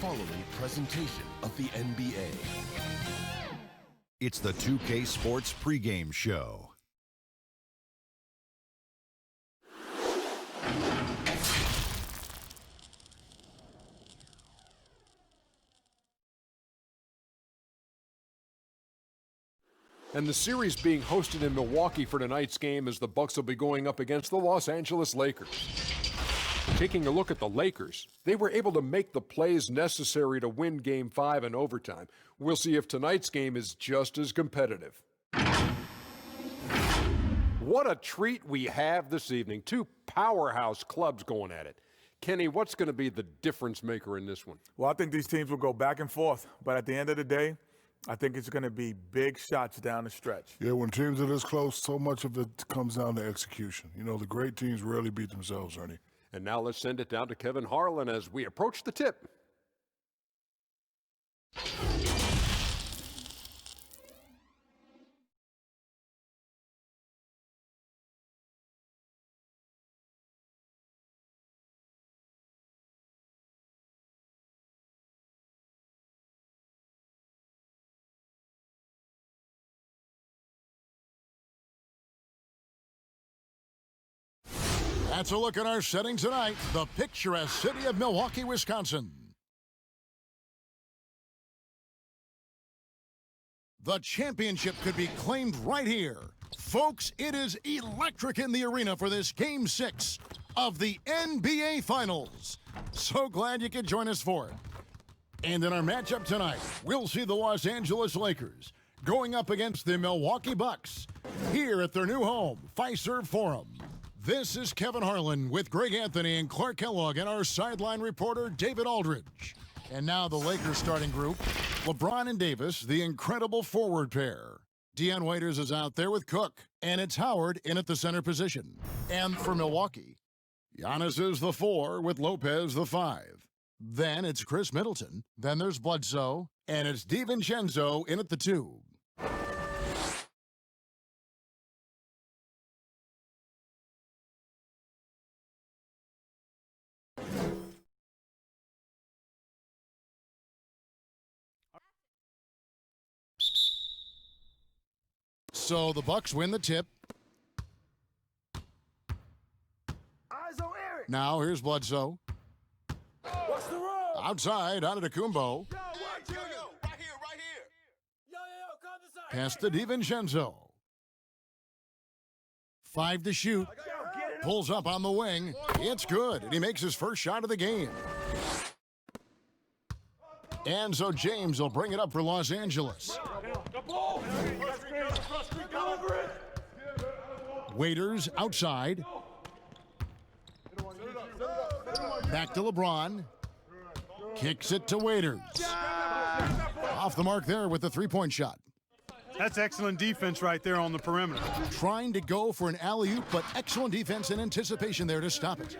following presentation of the NBA. It's the 2K Sports pregame show. And the series being hosted in Milwaukee for tonight's game as the Bucks will be going up against the Los Angeles Lakers. Taking a look at the Lakers, they were able to make the plays necessary to win Game 5 in overtime. We'll see if tonight's game is just as competitive. What a treat we have this evening. Two powerhouse clubs going at it. Kenny, what's going to be the difference maker in this one? Well, I think these teams will go back and forth, but at the end of the day, I think it's going to be big shots down the stretch. Yeah, when teams are this close, so much of it comes down to execution. You know, the great teams rarely beat themselves, Ernie. And now let's send it down to Kevin Harlan as we approach the tip. That's a look at our setting tonight, the picturesque city of Milwaukee, Wisconsin. The championship could be claimed right here. Folks, it is electric in the arena for this Game 6 of the NBA Finals. So glad you could join us for it. And in our matchup tonight, we'll see the Los Angeles Lakers going up against the Milwaukee Bucks here at their new home, Fiserv Forum. This is Kevin Harlan with Greg Anthony and Clark Kellogg and our sideline reporter, David Aldridge. And now the Lakers starting group, LeBron and Davis, the incredible forward pair. Dion Waiters is out there with Cook, and it's Howard in at the center position. And for Milwaukee, Giannis is the 4 with Lopez the 5. Then it's Chris Middleton. Then there's Bledsoe, and it's DiVincenzo in at the 2. So the Bucks win the tip. Now here's Bledsoe. Outside, out of Antetokounmpo. Right here. Pass to DiVincenzo. 5 to shoot. Pulls up on the wing. It's good, and he makes his first shot of the game. And so James will bring it up for Los Angeles. Waiters outside. Back to LeBron. Kicks it to Waiters. Off the mark there with the three-point shot. That's excellent defense right there on the perimeter. Trying to go for an alley-oop, but excellent defense and anticipation there to stop it.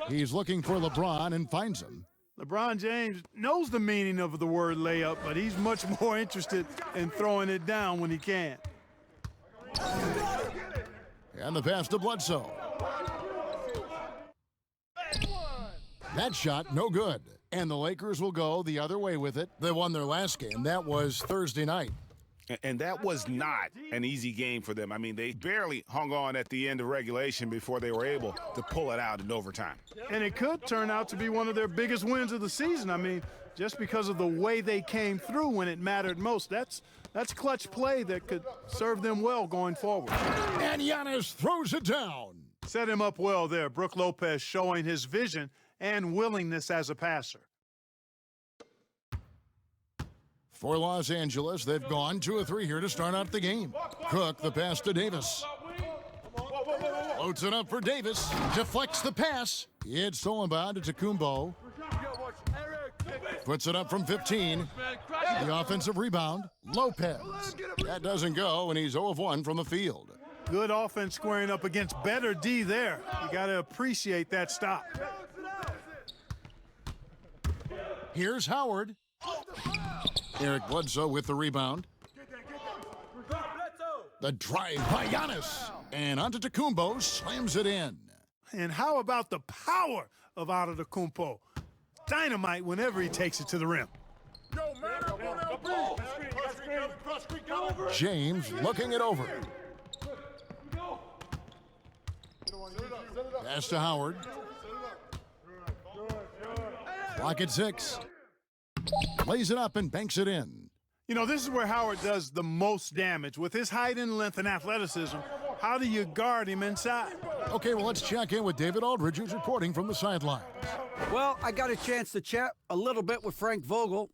He's looking for LeBron and finds him. LeBron James knows the meaning of the word layup, but he's much more interested in throwing it down when he can. And the pass to Bledsoe. That shot, no good. And the Lakers will go the other way with it. They won their last game. That was Thursday night. And that was not an easy game for them. I mean, they barely hung on at the end of regulation before they were able to pull it out in overtime. And it could turn out to be one of their biggest wins of the season. I mean, just because of the way they came through when it mattered most. That's clutch play that could serve them well going forward. And Giannis throws it down. Set him up well there. Brook Lopez showing his vision and willingness as a passer. For Los Angeles, they've gone 2 of 3 here to start out the game. Cook, the pass to Davis. Floats it up for Davis. Deflects the pass. It's stolen by Antetokounmpo. Puts it up from 15. The offensive rebound, Lopez. That doesn't go, and he's 0 of 1 from the field. Good offense squaring up against better D there. You got to appreciate that stop. Here's Howard. Eric Bledsoe with the rebound. The drive by Giannis. And Antetokounmpo slams it in. And how about the power of Antetokounmpo? dynamite whenever he takes it to the rim. James looking it over. Pass to Howard. Clock at 6. Lays it up and banks it in. You know, this is where Howard does the most damage. With his height and length and athleticism, how do you guard him inside? Okay, well, let's check in with David Aldridge, who's reporting from the sidelines. Well, I got a chance to chat a little bit with Frank Vogel.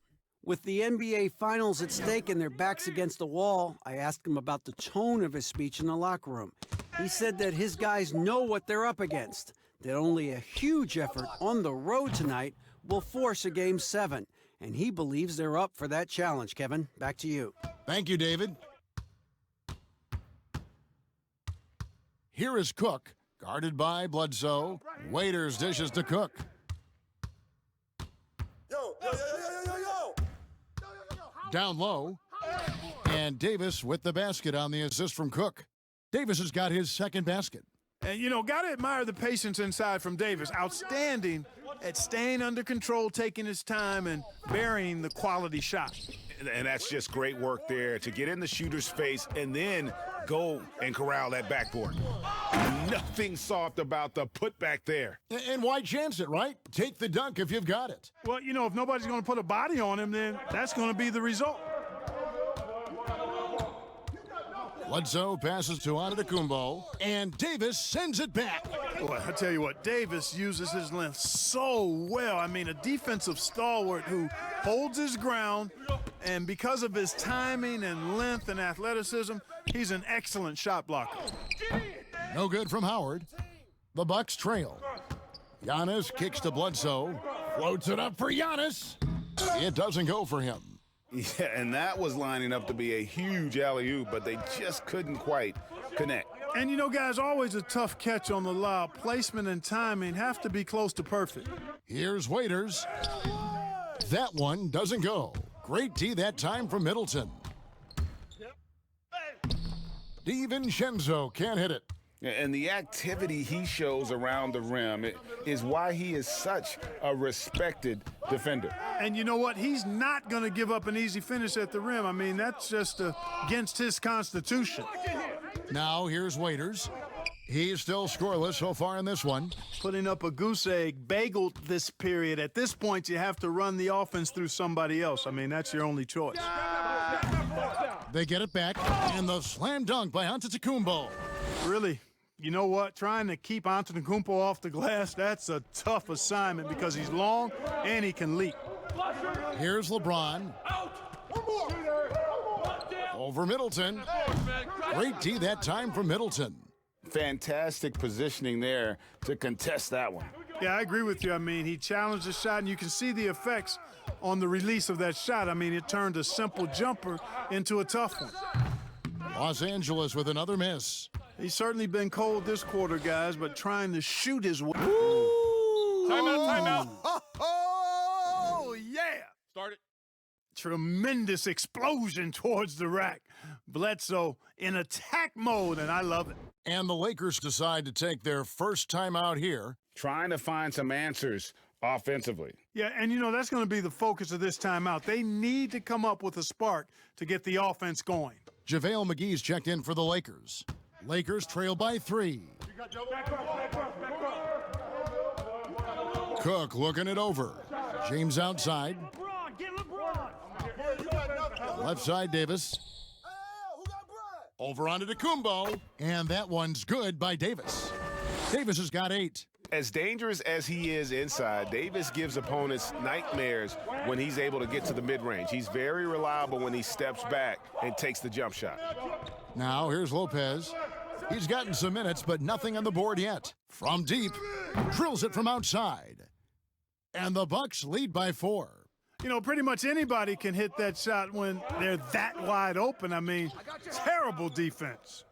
With the NBA Finals at stake and their backs against the wall, I asked him about the tone of his speech in the locker room. He said that his guys know what they're up against, that only a huge effort on the road tonight will force a Game 7, and he believes they're up for that challenge. Kevin, back to you. Thank you, David. Here is Cook, guarded by Bledsoe. Waiters dishes to Cook. Down low, and Davis with the basket on the assist from Cook. Davis has got his second basket. And, you know, got to admire the patience inside from Davis. Outstanding at staying under control, taking his time, and burying the quality shot. And that's just great work there to get in the shooter's face and then go and corral that backboard. Nothing soft about the putback there. And why chance it, right? Take the dunk if you've got it. Well, you know, if nobody's going to put a body on him, then that's going to be the result. Bledsoe passes to Antetokounmpo, and Davis sends it back. Boy, I tell you what, Davis uses his length so well. I mean, a defensive stalwart who holds his ground, and because of his timing and length and athleticism, he's an excellent shot blocker. No good from Howard. The Bucks trail. Giannis kicks to Bledsoe. Floats it up for Giannis. It doesn't go for him. Yeah, and that was lining up to be a huge alley-oop, but they just couldn't quite connect. And you know, guys, always a tough catch on the lob. Placement and timing have to be close to perfect. Here's Waiters. That one doesn't go. Great D that time from Middleton. DiVincenzo can't hit it. And the activity he shows around the rim is why he is such a respected defender. And you know what? He's not going to give up an easy finish at the rim. I mean, that's just against his constitution. Now here's Waiters. He's still scoreless so far in this one. Putting up a goose egg, bageled this period. At this point, you have to run the offense through somebody else. I mean, that's your only choice. They get it back, and the slam dunk by Antetokounmpo. Really, you know what? Trying to keep Antetokounmpo off the glass, that's a tough assignment because he's long and he can leap. Here's LeBron. Over Middleton. Great D that time from Middleton. Fantastic positioning there to contest that one. Yeah, I agree with you. I mean, he challenged the shot, and you can see the effects on the release of that shot. I mean, it turned a simple jumper into a tough one. Los Angeles with another miss. He's certainly been cold this quarter, guys, but trying to shoot his way. Timeout. Oh, yeah. Start it. Tremendous explosion towards the rack. Bledsoe in attack mode, and I love it. And the Lakers decide to take their first time out here. Trying to find some answers offensively. Yeah, and you know, that's going to be the focus of this timeout. They need to come up with a spark to get the offense going. JaVale McGee's checked in for the Lakers. Lakers trail by 3. Cook looking it over. James outside. Left side, Davis. Over onto Antetokounmpo, and that one's good by Davis. Davis has got 8. As dangerous as he is inside, Davis gives opponents nightmares when he's able to get to the mid-range. He's very reliable when he steps back and takes the jump shot. Now here's Lopez. He's gotten some minutes, but nothing on the board yet. From deep, drills it from outside. And the Bucks lead by 4. You know, pretty much anybody can hit that shot when they're that wide open. I mean, terrible defense.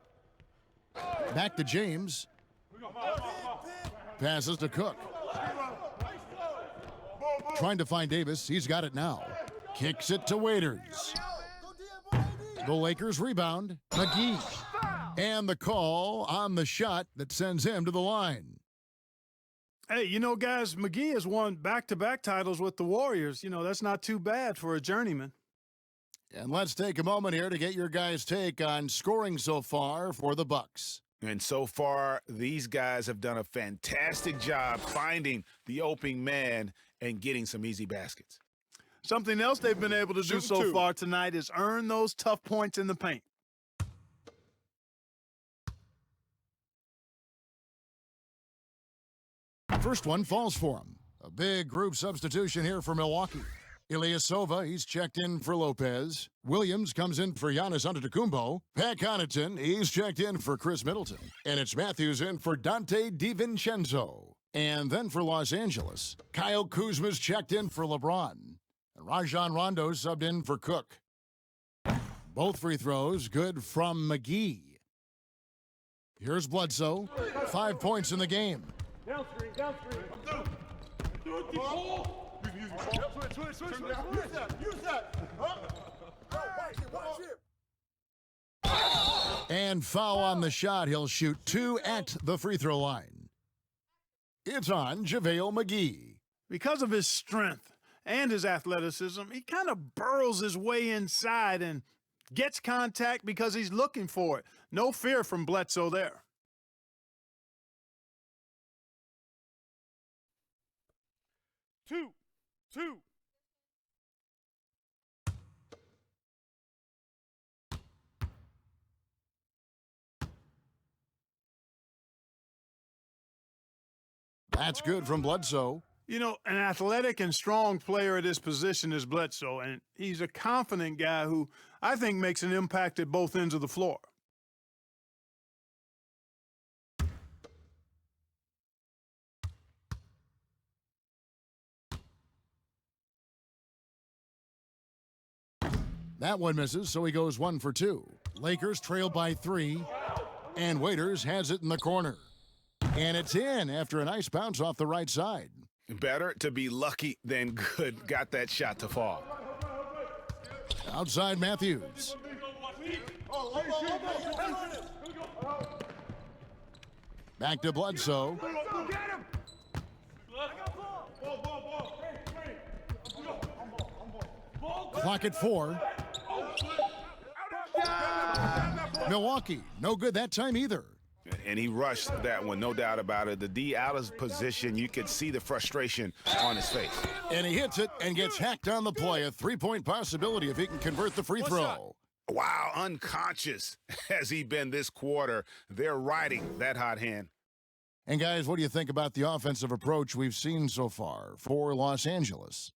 Back to James. Passes to Cook. Trying to find Davis. He's got it now. Kicks it to Waiters. The Lakers rebound. McGee. And the call on the shot that sends him to the line. Hey, you know, guys, McGee has won back-to-back titles with the Warriors. You know, that's not too bad for a journeyman. And let's take a moment here to get your guys' take on scoring so far for the Bucks. And so far, these guys have done a fantastic job finding the open man and getting some easy baskets. Something else they've been able to do so far tonight is earn those tough points in the paint. First one falls for him. A big group substitution here for Milwaukee. Ilyasova, he's checked in for Lopez. Williams comes in for Giannis Antetokounmpo. Pat Connaughton, he's checked in for Chris Middleton. And it's Matthews in for Dante DiVincenzo. And then for Los Angeles, Kyle Kuzma's checked in for LeBron. And Rajon Rondo subbed in for Cook. Both free throws good from McGee. Here's Bledsoe. 5 points in the game. Down three. And foul on the shot. He'll shoot 2 at the free throw line. It's on JaVale McGee. Because of his strength and his athleticism, he kind of burrows his way inside and gets contact because he's looking for it. No fear from Bledsoe there. Two. That's good from Bledsoe. You know, an athletic and strong player at his position is Bledsoe, and he's a confident guy who I think makes an impact at both ends of the floor. That one misses, so he goes 1 for 2. Lakers trail by 3, and Waiters has it in the corner. And it's in after a nice bounce off the right side. Better to be lucky than good. Got that shot to fall. Outside Matthews. Back to Bledsoe. Clock at 4. Milwaukee, no good that time either. And he rushed that one, no doubt about it. The D out of position, you could see the frustration on his face. And he hits it and gets hacked on the play. A 3-point possibility if he can convert the free throw. Wow, unconscious has he been this quarter. They're riding that hot hand. And guys, what do you think about the offensive approach we've seen so far for Los Angeles?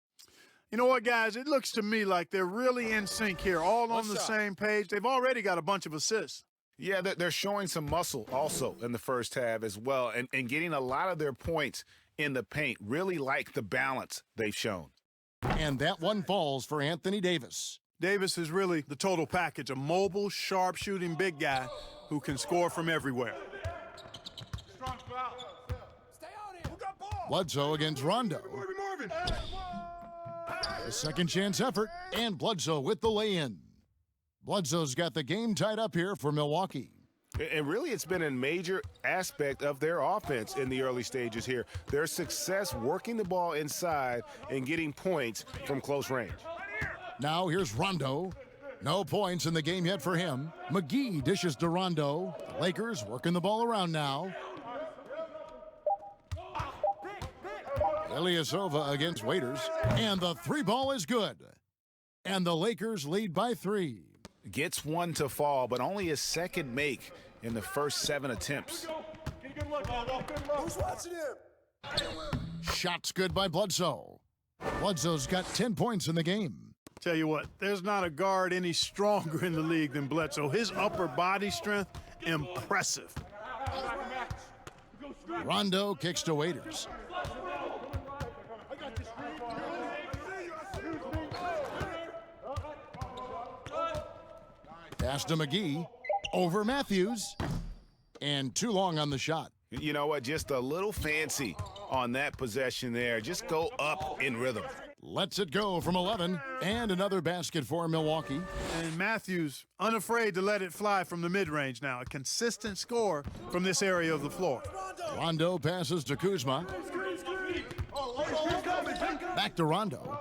You know what, guys? It looks to me like they're really in sync here, all on the same page. They've already got a bunch of assists. Yeah, they're showing some muscle also in the first half as well, and getting a lot of their points in the paint. Really like the balance they've shown. And that one falls for Anthony Davis. Davis is really the total package, a mobile, sharp-shooting big guy who can score from everywhere. Bledsoe against Rondo. A second chance effort, and Bledsoe with the lay-in. Bledsoe's got the game tied up here for Milwaukee. And really, it's been a major aspect of their offense in the early stages here. Their success working the ball inside and getting points from close range. Now here's Rondo. No points in the game yet for him. McGee dishes to Rondo. The Lakers working the ball around now. Ilyasova against Waiters. And the 3-ball is good. And the Lakers lead by 3. Gets one to fall, but only his second make in the first 7 attempts. Who's watching him? Shots good by Bledsoe. Bledsoe's got 10 points in the game. Tell you what, there's not a guard any stronger in the league than Bledsoe. His upper body strength, impressive. Rondo kicks to Waiters. Pass to McGee. Over Matthews. And too long on the shot. You know what? Just a little fancy on that possession there. Just go up in rhythm. Lets it go from 11. And another basket for Milwaukee. And Matthews unafraid to let it fly from the mid-range now. A consistent score from this area of the floor. Rondo passes to Kuzma. Back to Rondo.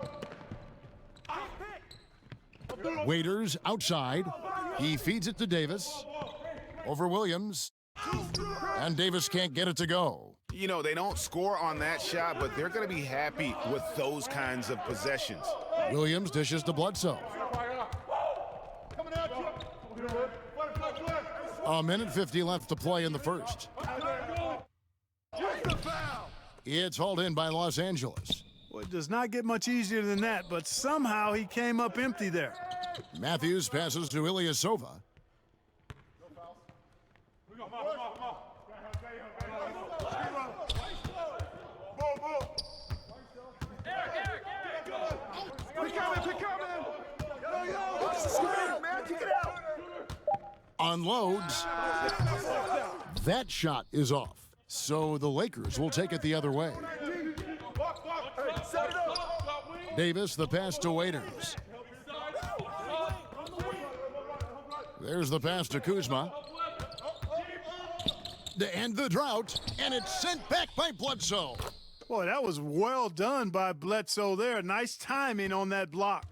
Waiters outside. He feeds it to Davis. Over Williams. And Davis can't get it to go. You know, they don't score on that shot, but they're going to be happy with those kinds of possessions. Williams dishes to Bledsoe. A minute 50 left to play in the first. It's hauled in by Los Angeles. Well, it does not get much easier than that, but somehow he came up empty there. Matthews passes to Ilyasova. Unloads. That shot is off. So the Lakers will take it the other way. Davis, the pass to Waiters. There's the pass to Kuzma. To end the drought, and it's sent back by Bledsoe. Boy, that was well done by Bledsoe there. Nice timing on that block.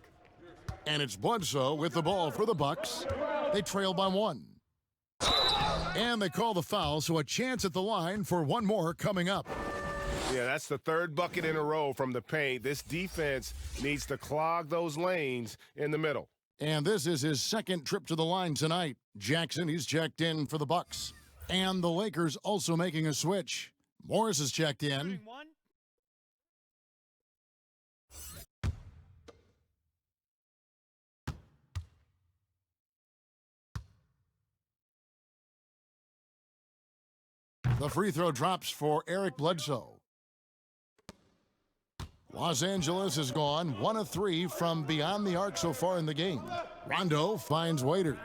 And it's Bledsoe with the ball for the Bucks. They trail by 1. And they call the foul, so a chance at the line for one more coming up. Yeah, that's the third bucket in a row from the paint. This defense needs to clog those lanes in the middle. And this is his second trip to the line tonight. Jackson, he's checked in for the Bucks. And the Lakers also making a switch. Morris is checked in. The free throw drops for Eric Bledsoe. Los Angeles is gone 1 of 3 from beyond the arc so far in the game. Rondo finds Waiters.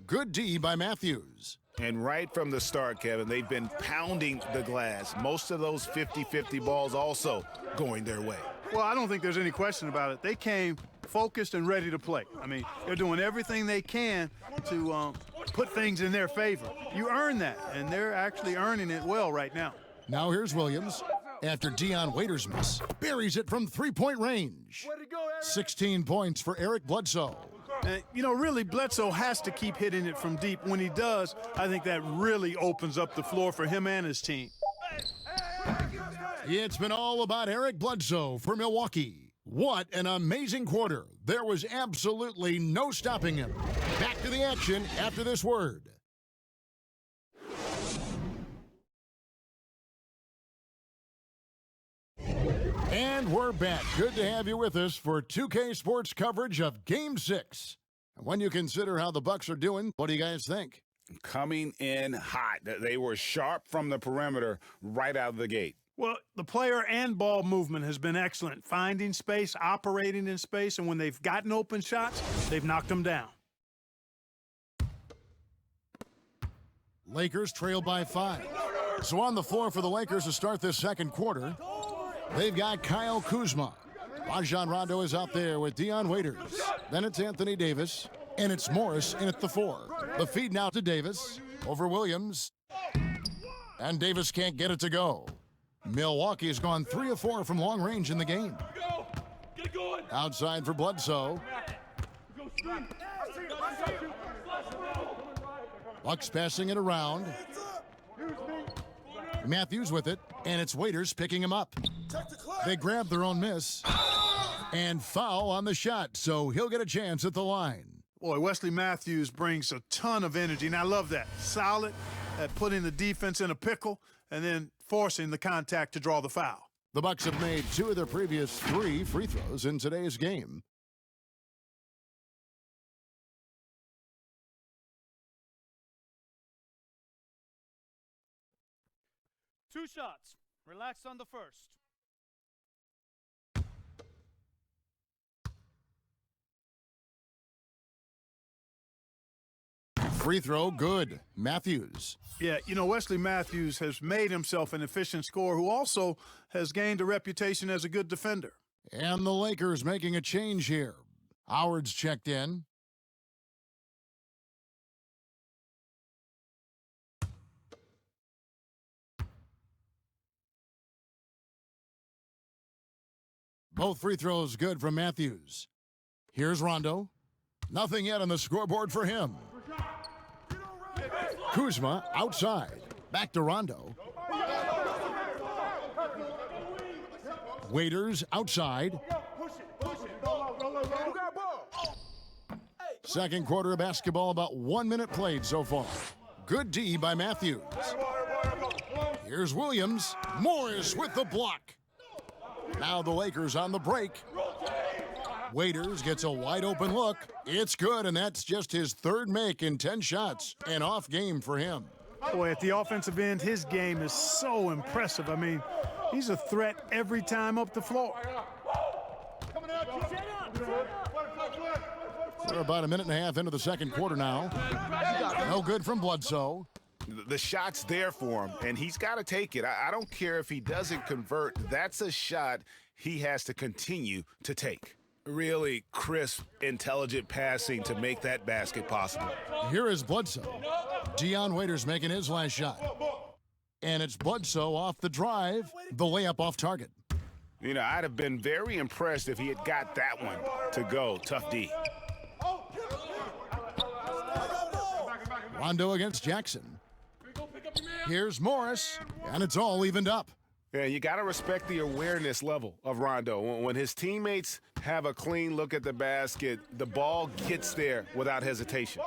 Good D by Matthews. And right from the start, Kevin, they've been pounding the glass. Most of those 50-50 balls also going their way. Well, I don't think there's any question about it. They came focused and ready to play. I mean, they're doing everything they can to put things in their favor. You earn that, and they're actually earning it well right now. Now here's Williams. After Dion Waiters' miss, buries it from three-point range. 16 points for Eric Bledsoe. And, you know, really, Bledsoe has to keep hitting it from deep. When he does, I think that really opens up the floor for him and his team. It's been all about Eric Bledsoe for Milwaukee. What an amazing quarter. There was absolutely no stopping him. Back to the action after this word. And we're back. Good to have you with us for 2K Sports coverage of Game 6. And when you consider how the Bucks are doing, what do you guys think? Coming in hot. They were sharp from the perimeter right out of the gate. Well, the player and ball movement has been excellent. Finding space, operating in space, and when they've gotten open shots, they've knocked them down. Lakers trail by 5. So on the floor for the Lakers to start this second quarter, they've got Kyle Kuzma. Rajon Rondo is out there with Dion Waiters. Then it's Anthony Davis, and it's Morris in at the 4. The feed now to Davis, over Williams. And Davis can't get it to go. Milwaukee has gone 3 of 4 from long range in the game. Outside for Bledsoe. Bucks passing it around. Matthews with it, and it's Waiters picking him up. They grab their own miss. And foul on the shot, so he'll get a chance at the line. Boy, Wesley Matthews brings a ton of energy, and I love that. Solid at putting the defense in a pickle and then forcing the contact to draw the foul. The Bucks have made 2 of their previous 3 free throws in today's game. Two shots. Relax on the first. Free throw, good. Matthews. Yeah, you know, Wesley Matthews has made himself an efficient scorer who also has gained a reputation as a good defender. And the Lakers making a change here. Howard's checked in. Both free throws good from Matthews. Here's Rondo. Nothing yet on the scoreboard for him. Kuzma outside. Back to Rondo. Waiters outside. Second quarter of basketball, about 1 minute played so far. Good D by Matthews. Here's Williams. Morris with the block. Now the Lakers on the break. Waiters gets a wide open look. It's good, and that's just his third make in 10 shots. An off game for him. Boy, at the offensive end, his game is so impressive. I mean, he's a threat every time up the floor. We're about a minute and a half into the second quarter now. No good from Bledsoe. The shot's there for him, and he's got to take it. I don't care if he doesn't convert. That's a shot he has to continue to take. Really crisp, intelligent passing to make that basket possible. Here is Bledsoe. Dion Waiters making his last shot. And it's Bledsoe off the drive. The layup off target. You know, I'd have been very impressed if he had got that one to go. Tough D. Rondo against Jackson. Here's Morris, and it's all evened up. Yeah, you got to respect the awareness level of Rondo. When his teammates have a clean look at the basket, the ball gets there without hesitation.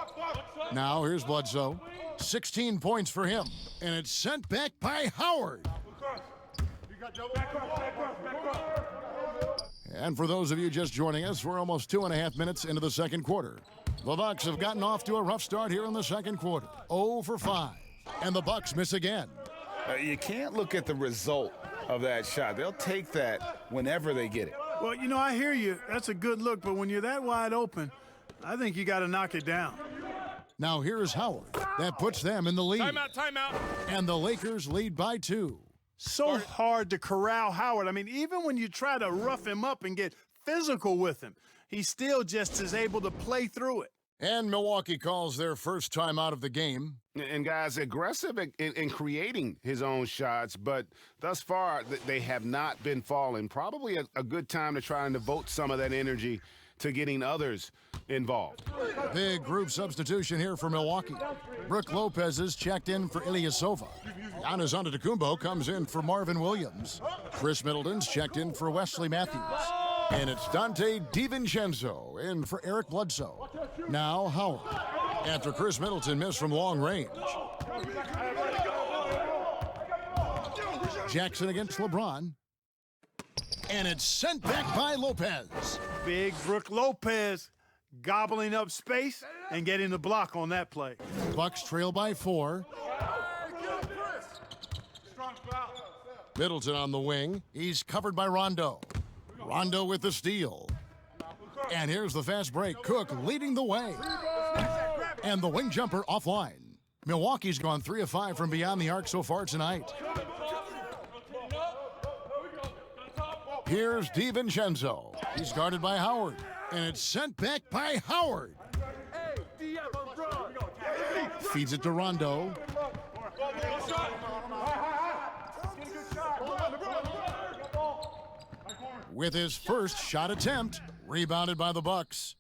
Now here's Bledsoe. 16 points for him, and it's sent back by Howard. And for those of you just joining us, we're almost 2.5 minutes into the second quarter. The Bucks have gotten off to a rough start here in the second quarter. 0 for 5. And the Bucks miss again. You can't look at the result of that shot. They'll take that whenever they get it. Well, you know, I hear you. That's a good look, but when you're that wide open, I think you got to knock it down. Now here's Howard. That puts them in the lead. Timeout. And the Lakers lead by 2. So hard to corral Howard. I mean, even when you try to rough him up and get physical with him, he still just is able to play through it. And Milwaukee calls their first time out of the game. And guys, aggressive in creating his own shots, but thus far they have not been falling. Probably a good time to try and devote some of that energy to getting others involved. Big group substitution here for Milwaukee. Brook Lopez is checked in for Ilyasova. Giannis Antetokounmpo comes in for Marvin Williams. Chris Middleton's checked in for Wesley Matthews. And it's Dante DiVincenzo in for Eric Bledsoe. Now Howard. After Chris Middleton missed from long range. Jackson against LeBron. And it's sent back by Lopez. Big Brook Lopez gobbling up space and getting the block on that play. Bucks trail by 4. Middleton on the wing. He's covered by Rondo. Rondo with the steal. And here's the fast break. Cook leading the way. And the wing jumper offline. Milwaukee's gone 3 of 5 from beyond the arc so far tonight. Here's DiVincenzo. He's guarded by Howard. And it's sent back by Howard. Feeds it to Rondo. With his first shot attempt, rebounded by the Bucks.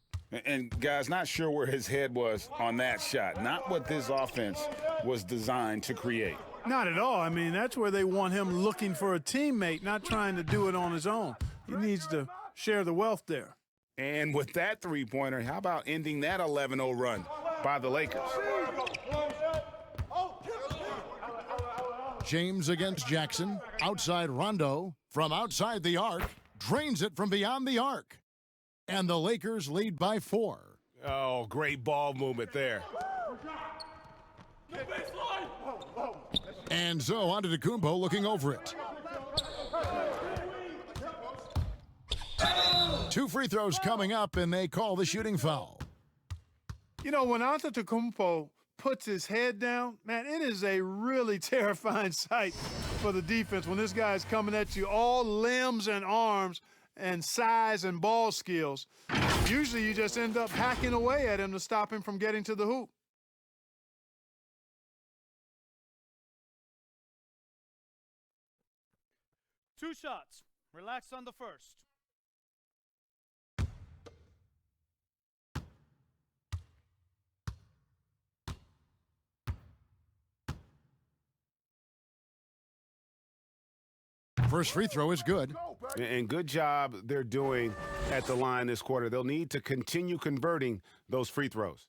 And guys, not sure where his head was on that shot. Not what this offense was designed to create. Not at all. I mean, that's where they want him looking for a teammate, not trying to do it on his own. He needs to share the wealth there. And with that three-pointer, how about ending that 11-0 run by the Lakers? James against Jackson. Outside Rondo. From outside the arc. Drains it from beyond the arc. And the Lakers lead by 4. Oh, great ball movement there. And so Antetokounmpo looking over it. 2 free throws coming up, and they call the shooting foul. You know, when Antetokounmpo puts his head down, man, it is a really terrifying sight for the defense when this guy's coming at you, all limbs and arms and size and ball skills. Usually you just end up hacking away at him to stop him from getting to the hoop. Two shots. Relax on the first. First free throw is good. And good job they're doing at the line this quarter. They'll need to continue converting those free throws.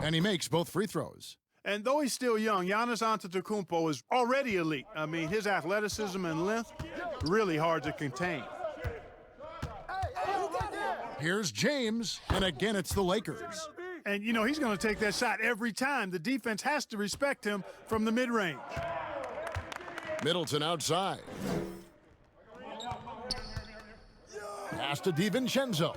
And he makes both free throws. And though he's still young, Giannis Antetokounmpo is already elite. I mean, his athleticism and length, really hard to contain. Here's James, and again it's the Lakers. And, you know, he's going to take that shot every time. The defense has to respect him from the mid-range. Middleton outside. Pass to DiVincenzo.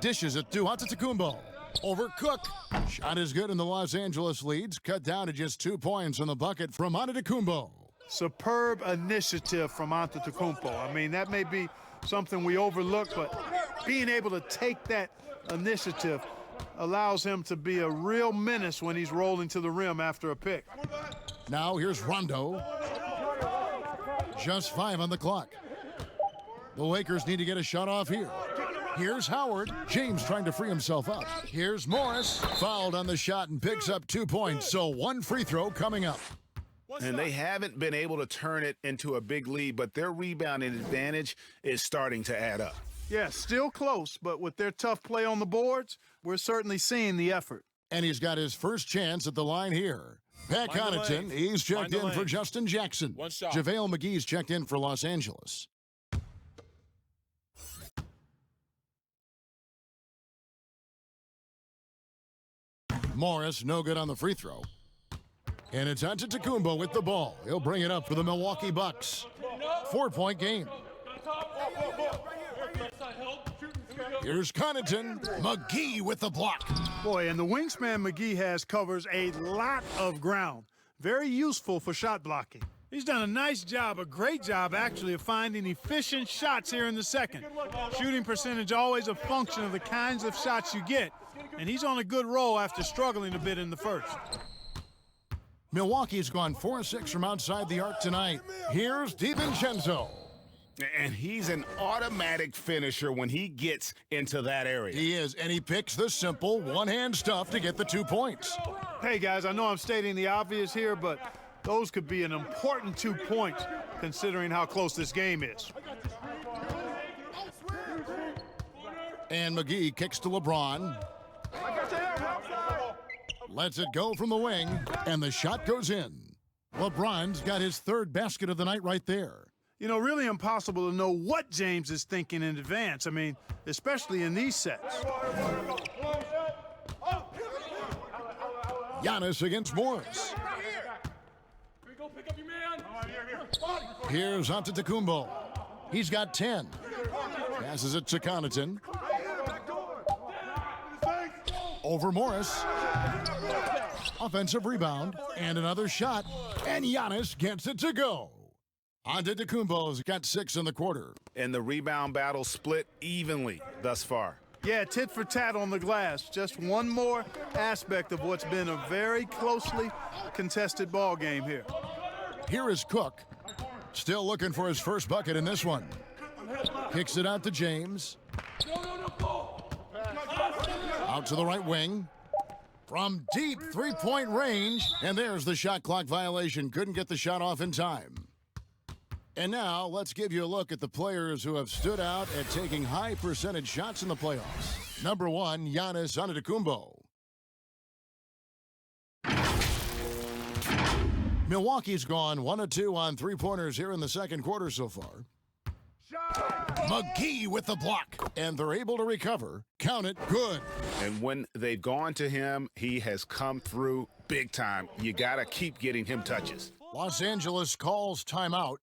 Dishes it to Antetokounmpo. Over Cook. Shot is good, and the Los Angeles leads cut down to just 2 points on the bucket from Antetokounmpo. Superb initiative from Antetokounmpo. I mean, that may be something we overlook, but being able to take that initiative allows him to be a real menace when he's rolling to the rim after a pick. Now here's Rondo. Just 5 on the clock. The Lakers need to get a shot off here. Here's Howard. James trying to free himself up. Here's Morris. Fouled on the shot and picks up 2 points, so 1 free throw coming up. And they haven't been able to turn it into a big lead, but their rebounding advantage is starting to add up. Yeah, still close, but with their tough play on the boards, we're certainly seeing the effort. And he's got his first chance at the line here. Pat Connaughton, he's checked in for Justin Jackson. One shot. JaVale McGee's checked in for Los Angeles. Morris, no good on the free throw. And it's Antetokounmpo with the ball. He'll bring it up for the Milwaukee Bucks. 4-point game. Here's Connaughton. McGee with the block. Boy, and the wingspan McGee has covers a lot of ground. Very useful for shot blocking. He's done a nice job, a great job actually, of finding efficient shots here in the second. Shooting percentage always a function of the kinds of shots you get. And he's on a good roll after struggling a bit in the first. Milwaukee's gone 4-6 from outside the arc tonight. Here's DiVincenzo. And he's an automatic finisher when he gets into that area. He is, and he picks the simple one-hand stuff to get the 2 points. Hey, guys, I know I'm stating the obvious here, but those could be an important 2 points considering how close this game is. And McGee kicks to LeBron. Lets it go from the wing, and the shot goes in. LeBron's got his 3rd basket of the night right there. You know, really impossible to know what James is thinking in advance. I mean, especially in these sets. Giannis against Morris. Here's Antetokounmpo. He's got 10. Passes it to Connaughton. Over Morris. Offensive rebound and another shot. And Giannis gets it to go. Antetokounmpo's got 6 in the quarter. And the rebound battle split evenly thus far. Yeah, tit for tat on the glass. Just one more aspect of what's been a very closely contested ball game here. Here is Cook. Still looking for his first bucket in this one. Kicks it out to James. Out to the right wing. From deep 3-point range. And there's the shot clock violation. Couldn't get the shot off in time. And now let's give you a look at the players who have stood out at taking high percentage shots in the playoffs. Number 1, Giannis Antetokounmpo. Milwaukee's gone 1 of 2 on 3-pointers here in the second quarter so far. McGee with the block, and they're able to recover. Count it, good. And when they've gone to him, he has come through big time. You got to keep getting him touches. Los Angeles calls timeout.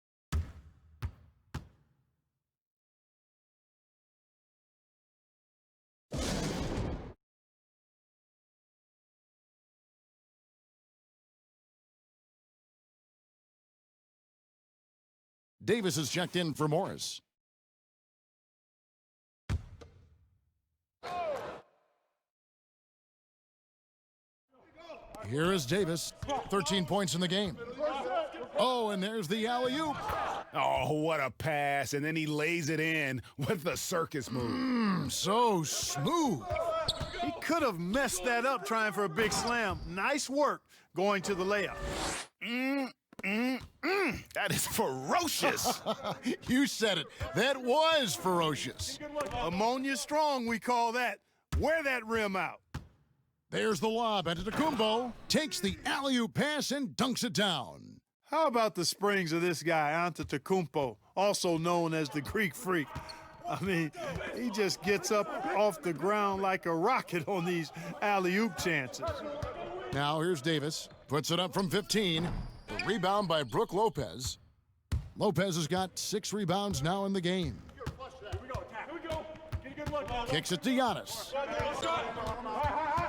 Davis is checked in for Morris. Here is Davis, 13 points in the game. Oh, and there's the alley-oop. Oh, what a pass. And then he lays it in with the circus move. So smooth. He could have messed that up trying for a big slam. Nice work going to the layup. That is ferocious. You said it. That was ferocious. Ammonia strong, we call that. Wear that rim out. There's the lob. Antetokounmpo takes the alley-oop pass and dunks it down. How about the springs of this guy, Antetokounmpo, also known as the Greek Freak? I mean, he just gets up off the ground like a rocket on these alley-oop chances. Now here's Davis. Puts it up from 15. The rebound by Brook Lopez. Lopez has got 6 rebounds now in the game. Kicks it to Giannis.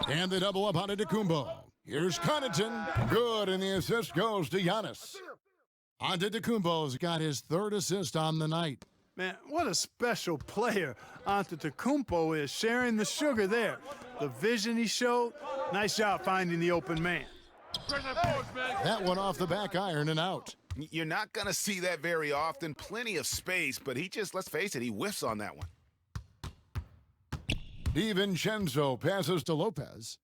And the double up on Antetokounmpo. Here's Connaughton. Good, and the assist goes to Giannis. Antetokounmpo's got his 3rd assist on the night. Man, what a special player Antetokounmpo is, sharing the sugar there. The vision he showed, nice job finding the open man. That one off the back iron and out. You're not going to see that very often. Plenty of space, but he just, let's face it, he whiffs on that one. DiVincenzo passes to Lopez.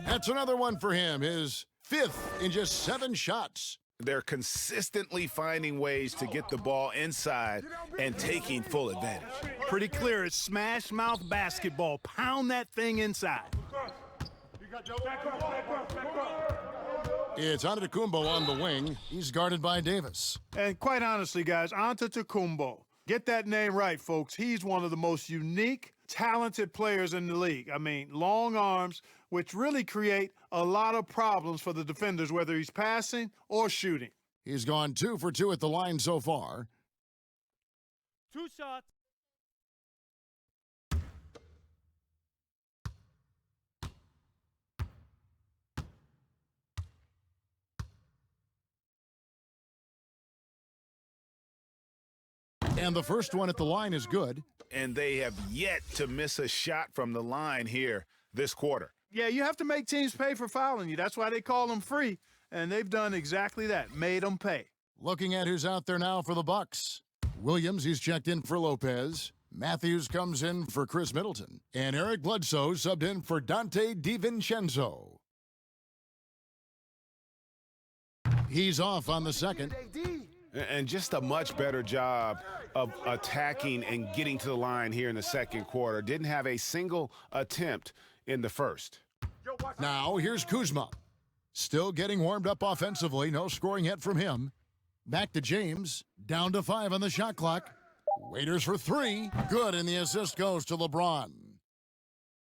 That's another one for him, his 5th in just 7 shots. They're consistently finding ways to get the ball inside and taking full advantage. Pretty clear, it's smash mouth basketball. Pound that thing inside. It's Antetokounmpo on the wing. He's guarded by Davis. And quite honestly, guys, Antetokounmpo, get that name right, folks. He's one of the most unique, talented players in the league. I mean, long arms, which really create a lot of problems for the defenders, whether he's passing or shooting. He's gone 2 for 2 at the line so far. 2 shots. And the first one at the line is good. And they have yet to miss a shot from the line here this quarter. Yeah, you have to make teams pay for fouling you. That's why they call them free. And they've done exactly that, made them pay. Looking at who's out there now for the Bucks. Williams, he's checked in for Lopez. Matthews comes in for Chris Middleton. And Eric Bledsoe subbed in for Dante DiVincenzo. He's off on the second. And just a much better job of attacking and getting to the line here in the second quarter. Didn't have a single attempt in the first. Now here's Kuzma. Still getting warmed up offensively. No scoring yet from him. Back to James. Down to 5 on the shot clock. Waiters for 3. Good, and the assist goes to LeBron.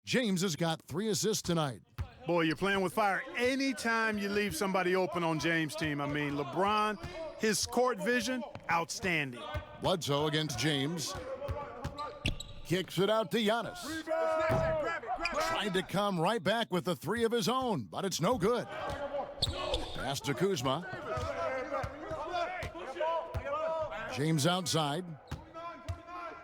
James has got 3 assists tonight. Boy, you're playing with fire anytime you leave somebody open on James' team. I mean, LeBron, his court vision, outstanding. Bledsoe against James. Kicks it out to Giannis. Tried to come right back with the 3 of his own, but it's no good. Pass to Kuzma. James outside.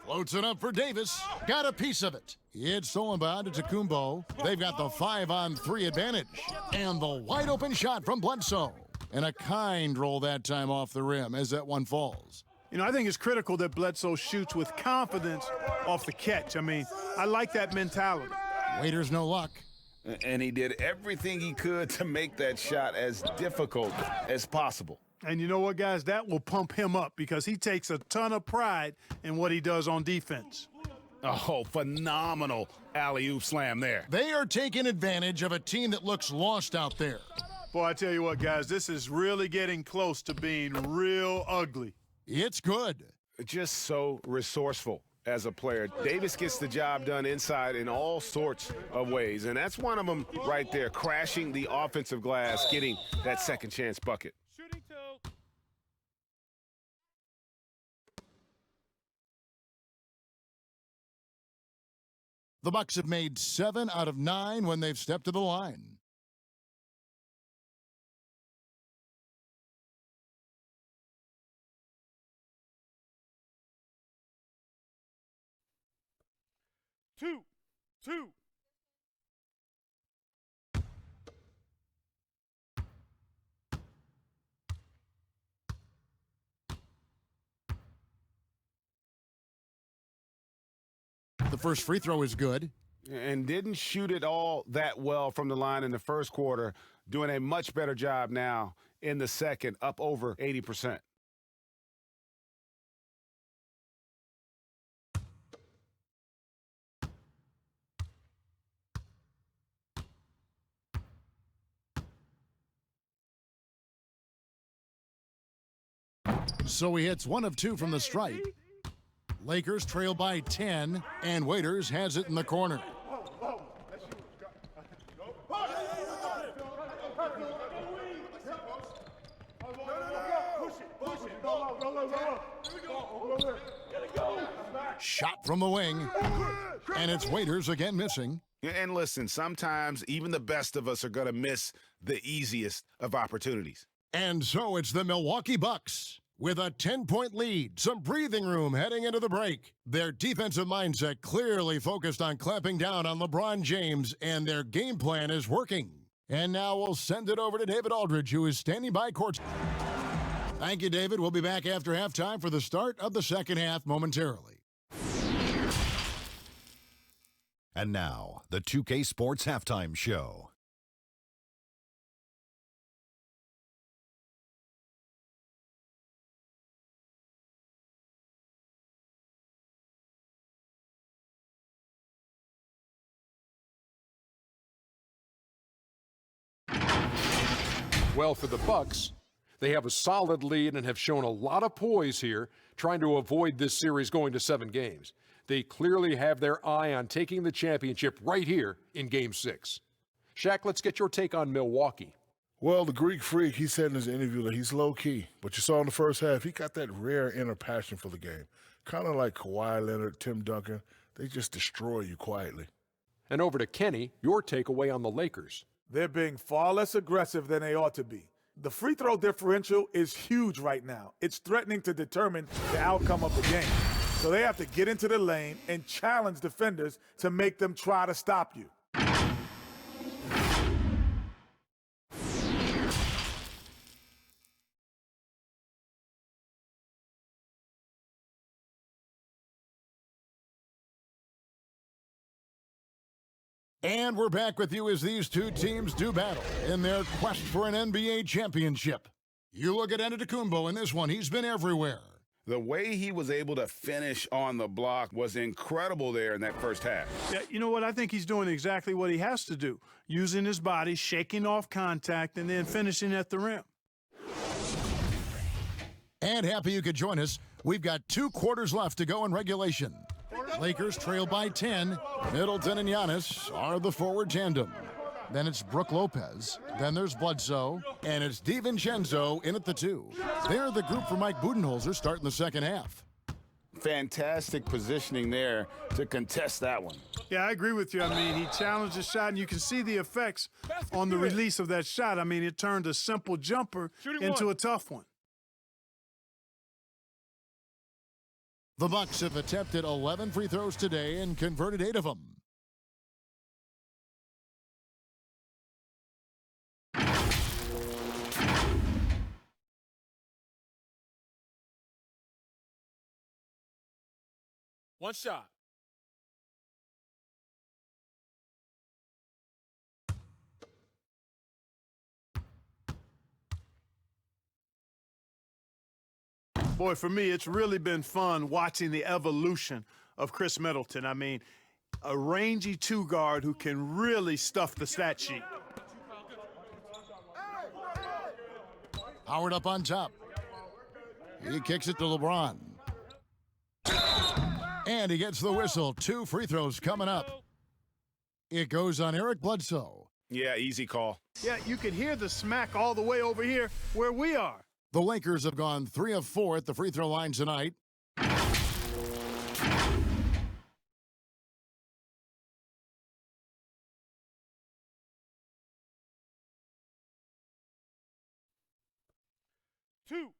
Floats it up for Davis. Got a piece of it. It's stolen by Antetokounmpo. They've got the 5-on-3 advantage. And the wide open shot from Bledsoe. And a kind roll that time off the rim as that one falls. You know, I think it's critical that Bledsoe shoots with confidence off the catch. I mean, I like that mentality. Waiters no luck. And he did everything he could to make that shot as difficult as possible. And you know what, guys? That will pump him up because he takes a ton of pride in what he does on defense. Oh, phenomenal alley-oop slam there. They are taking advantage of a team that looks lost out there. Boy, I tell you what, guys, this is really getting close to being real ugly. It's good. Just so resourceful as a player. Davis gets the job done inside in all sorts of ways, and that's one of them right there, crashing the offensive glass, getting that second chance bucket. Shooting 2. The Bucks have made 7 out of 9 when they've stepped to the line. Two. The first free throw is good. And didn't shoot it all that well from the line in the first quarter, doing a much better job now in the second, up over 80%. So he hits 1 of 2 from the stripe. Lakers trail by 10, and Waiters has it in the corner. Shot from the wing, and it's Waiters again missing. And listen, sometimes even the best of us are going to miss the easiest of opportunities. And so it's the Milwaukee Bucks with a 10-point lead, some breathing room heading into the break. Their defensive mindset clearly focused on clamping down on LeBron James, and their game plan is working. And now we'll send it over to David Aldridge, who is standing by court. Thank you, David. We'll be back after halftime for the start of the second half momentarily. And now, the 2K Sports Halftime Show. Well, for the Bucks, they have a solid lead and have shown a lot of poise here, trying to avoid this series going to 7 games. They clearly have their eye on taking the championship right here in Game 6. Shaq, let's get your take on Milwaukee. Well, the Greek Freak, he said in his interview that he's low-key, but you saw in the first half, he got that rare inner passion for the game. Kind of like Kawhi Leonard, Tim Duncan. They just destroy you quietly. And over to Kenny, your takeaway on the Lakers. They're being far less aggressive than they ought to be. The free throw differential is huge right now. It's threatening to determine the outcome of the game. So they have to get into the lane and challenge defenders to make them try to stop you. And we're back with you as these two teams do battle in their quest for an NBA championship. You look at Antetokounmpo in this one. He's been everywhere. The way he was able to finish on the block was incredible there in that first half. Yeah, you know what? I think he's doing exactly what he has to do, using his body, shaking off contact, and then finishing at the rim. And happy you could join us. We've got 2 quarters left to go in regulation. Lakers trail by 10. Middleton and Giannis are the forward tandem. Then it's Brook Lopez. Then there's Bledsoe. And it's DiVincenzo in at the 2. They're the group for Mike Budenholzer starting the second half. Fantastic positioning there to contest that one. Yeah, I agree with you. I mean, he challenged the shot, and you can see the effects on the release of that shot. I mean, it turned a simple jumper into a tough one. The Bucks have attempted 11 free throws today and converted 8 of them. One shot. Boy, for me, it's really been fun watching the evolution of Chris Middleton. I mean, a rangy 2-guard who can really stuff the stat sheet. Howard up on top. He kicks it to LeBron. And he gets the whistle. 2 free throws coming up. It goes on Eric Bledsoe. Yeah, easy call. Yeah, you can hear the smack all the way over here where we are. The Lakers have gone 3 of 4 at the free throw line tonight. Two.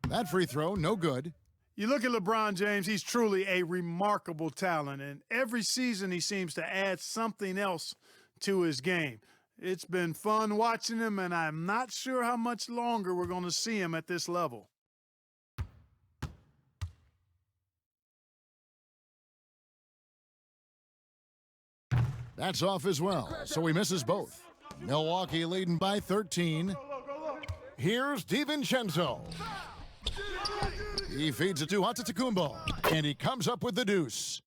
That free throw, no good. You look at LeBron James, he's truly a remarkable talent, and every season he seems to add something else to his game. It's been fun watching him, and I'm not sure how much longer we're going to see him at this level. That's off as well, so he misses both. Milwaukee leading by 13. Here's DiVincenzo. He feeds it to Antetokounmpo, and he comes up with the deuce.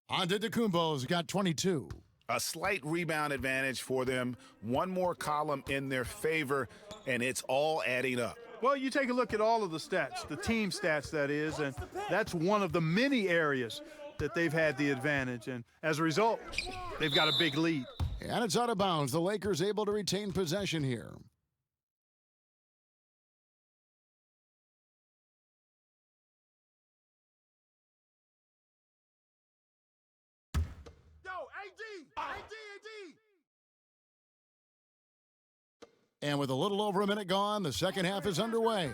Antetokounmpo's got 22. A slight rebound advantage for them. One more column in their favor, and it's all adding up. Well, you take a look at all of the stats, the team stats, that is, and that's one of the many areas that they've had the advantage, and as a result, they've got a big lead. And it's out of bounds. The Lakers able to retain possession here. And with a little over a minute gone, the second half is underway.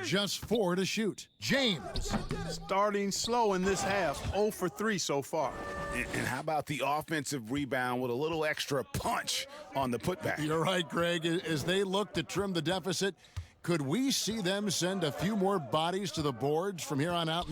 Just 4 to shoot. James. Starting slow in this half, 0 for 3 so far. And how about the offensive rebound with a little extra punch on the putback? You're right, Greg. As they look to trim the deficit, could we see them send a few more bodies to the boards from here on out?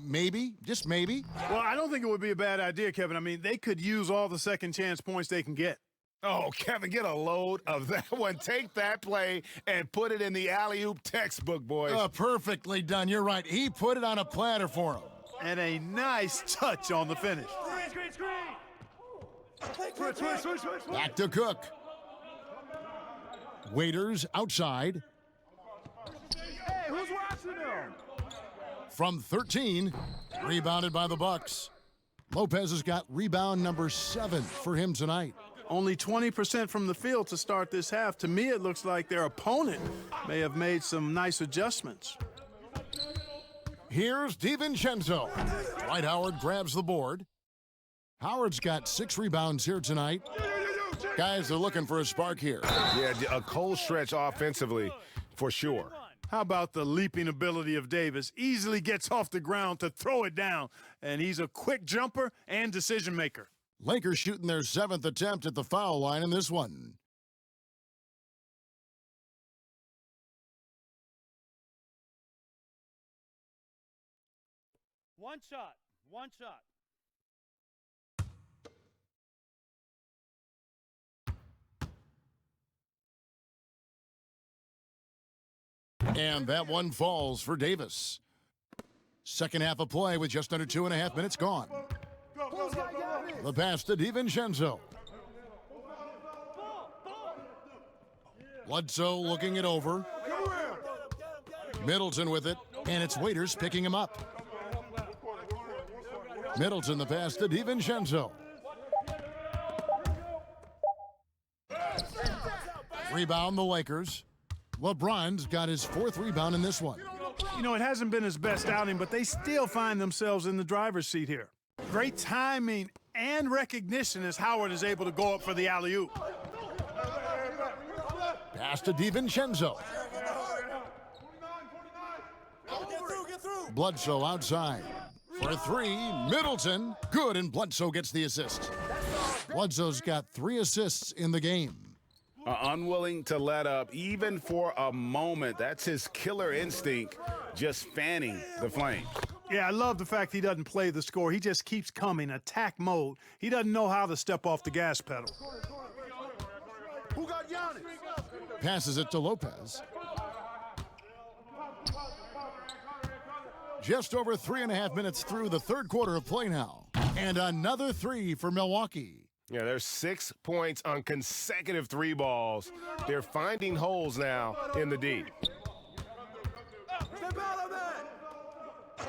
Maybe, just maybe. Well, I don't think it would be a bad idea, Kevin. I mean, they could use all the second chance points they can get. Oh, Kevin, get a load of that one. Take that play and put it in the alley-oop textbook, boys. Perfectly done. You're right. He put it on a platter for him. And a nice touch on the finish. Back to Cook. Waiters outside. Hey, who's watching them? From 13, rebounded by the Bucks. Lopez has got rebound number 7 for him tonight. Only 20% from the field to start this half. To me, it looks like their opponent may have made some nice adjustments. Here's DiVincenzo. Dwight Howard grabs the board. Howard's got 6 rebounds here tonight. Guys are looking for a spark here. Yeah, a cold stretch offensively, for sure. How about the leaping ability of Davis? Easily gets off the ground to throw it down, and he's a quick jumper and decision maker. Lakers shooting their 7th attempt at the foul line in this one. One shot. And that one falls for Davis. Second half of play with just under 2.5 minutes gone. The pass to DiVincenzo. Bledsoe looking it over. Middleton with it, and it's Waiters picking him up. Middleton the pass to DiVincenzo. Rebound the Lakers. LeBron's got his 4th rebound in this one. You know, it hasn't been his best outing, but they still find themselves in the driver's seat here. Great timing and recognition as Howard is able to go up for the alley-oop. Pass to DiVincenzo. Bledsoe outside. For 3, Middleton. Good, and Bledsoe gets the assist. Bledsoe's got 3 assists in the game. Unwilling to let up, even for a moment. That's his killer instinct, just fanning the flames. Yeah, I love the fact he doesn't play the score. He just keeps coming, attack mode. He doesn't know how to step off the gas pedal. Who got Giannis? Passes it to Lopez. Just over 3.5 minutes through the third quarter of play now. And another 3 for Milwaukee. Yeah, there's 6 points on consecutive 3 balls. They're finding holes now in the D.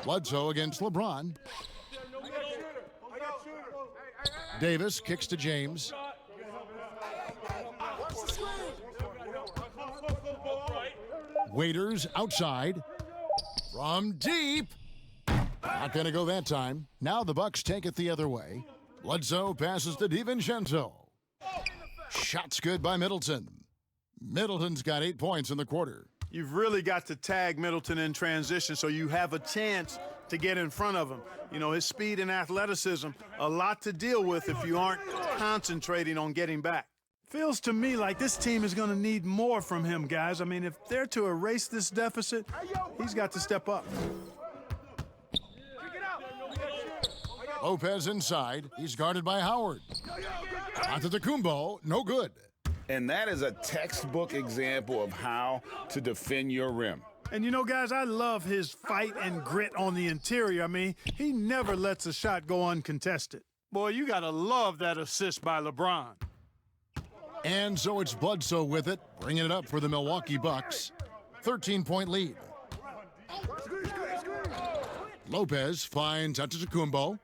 Bledsoe against LeBron. Davis kicks to James. Waiters outside. From deep. Not going to go that time. Now the Bucks take it the other way. Bledsoe passes to DiVincenzo. Shots good by Middleton. Middleton's got 8 points in the quarter. you've really got to tag Middleton in transition so you have a chance to get in front of him. You know, his speed and athleticism, a lot to deal with if you aren't concentrating on getting back. Feels to me like this team is going to need more from him, guys. I mean, if they're to erase this deficit, he's got to step up. Lopez inside. He's guarded by Howard. Antetokounmpo, no good. And that is a textbook example of how to defend your rim. And you know, guys, I love his fight and grit on the interior. I mean, he never lets a shot go uncontested. Boy, you got to love that assist by LeBron. And so it's Bledsoe with it, bringing it up for the Milwaukee Bucks. 13-point lead. Lopez finds Antetokounmpo.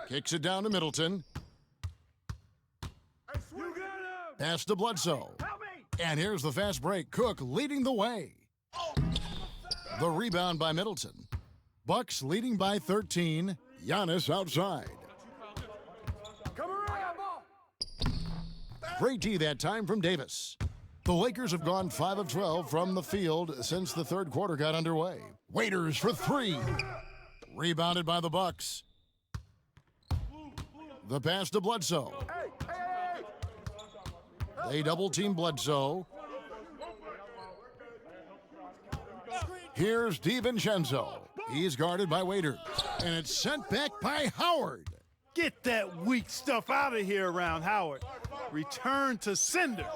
Kicks it down to Middleton. Pass to Bledsoe. And here's the fast break. Cook leading the way. The rebound by Middleton. Bucks leading by 13. Giannis outside. Great D that time from Davis. The Lakers have gone 5 of 12 from the field since the third quarter got underway. Waiters for 3. Rebounded by the Bucks. The pass to Bledsoe. They double-team Bledsoe. Here's DiVincenzo. He's guarded by Waiters. And it's sent back by Howard. Get that weak stuff out of here around Howard. Return to sender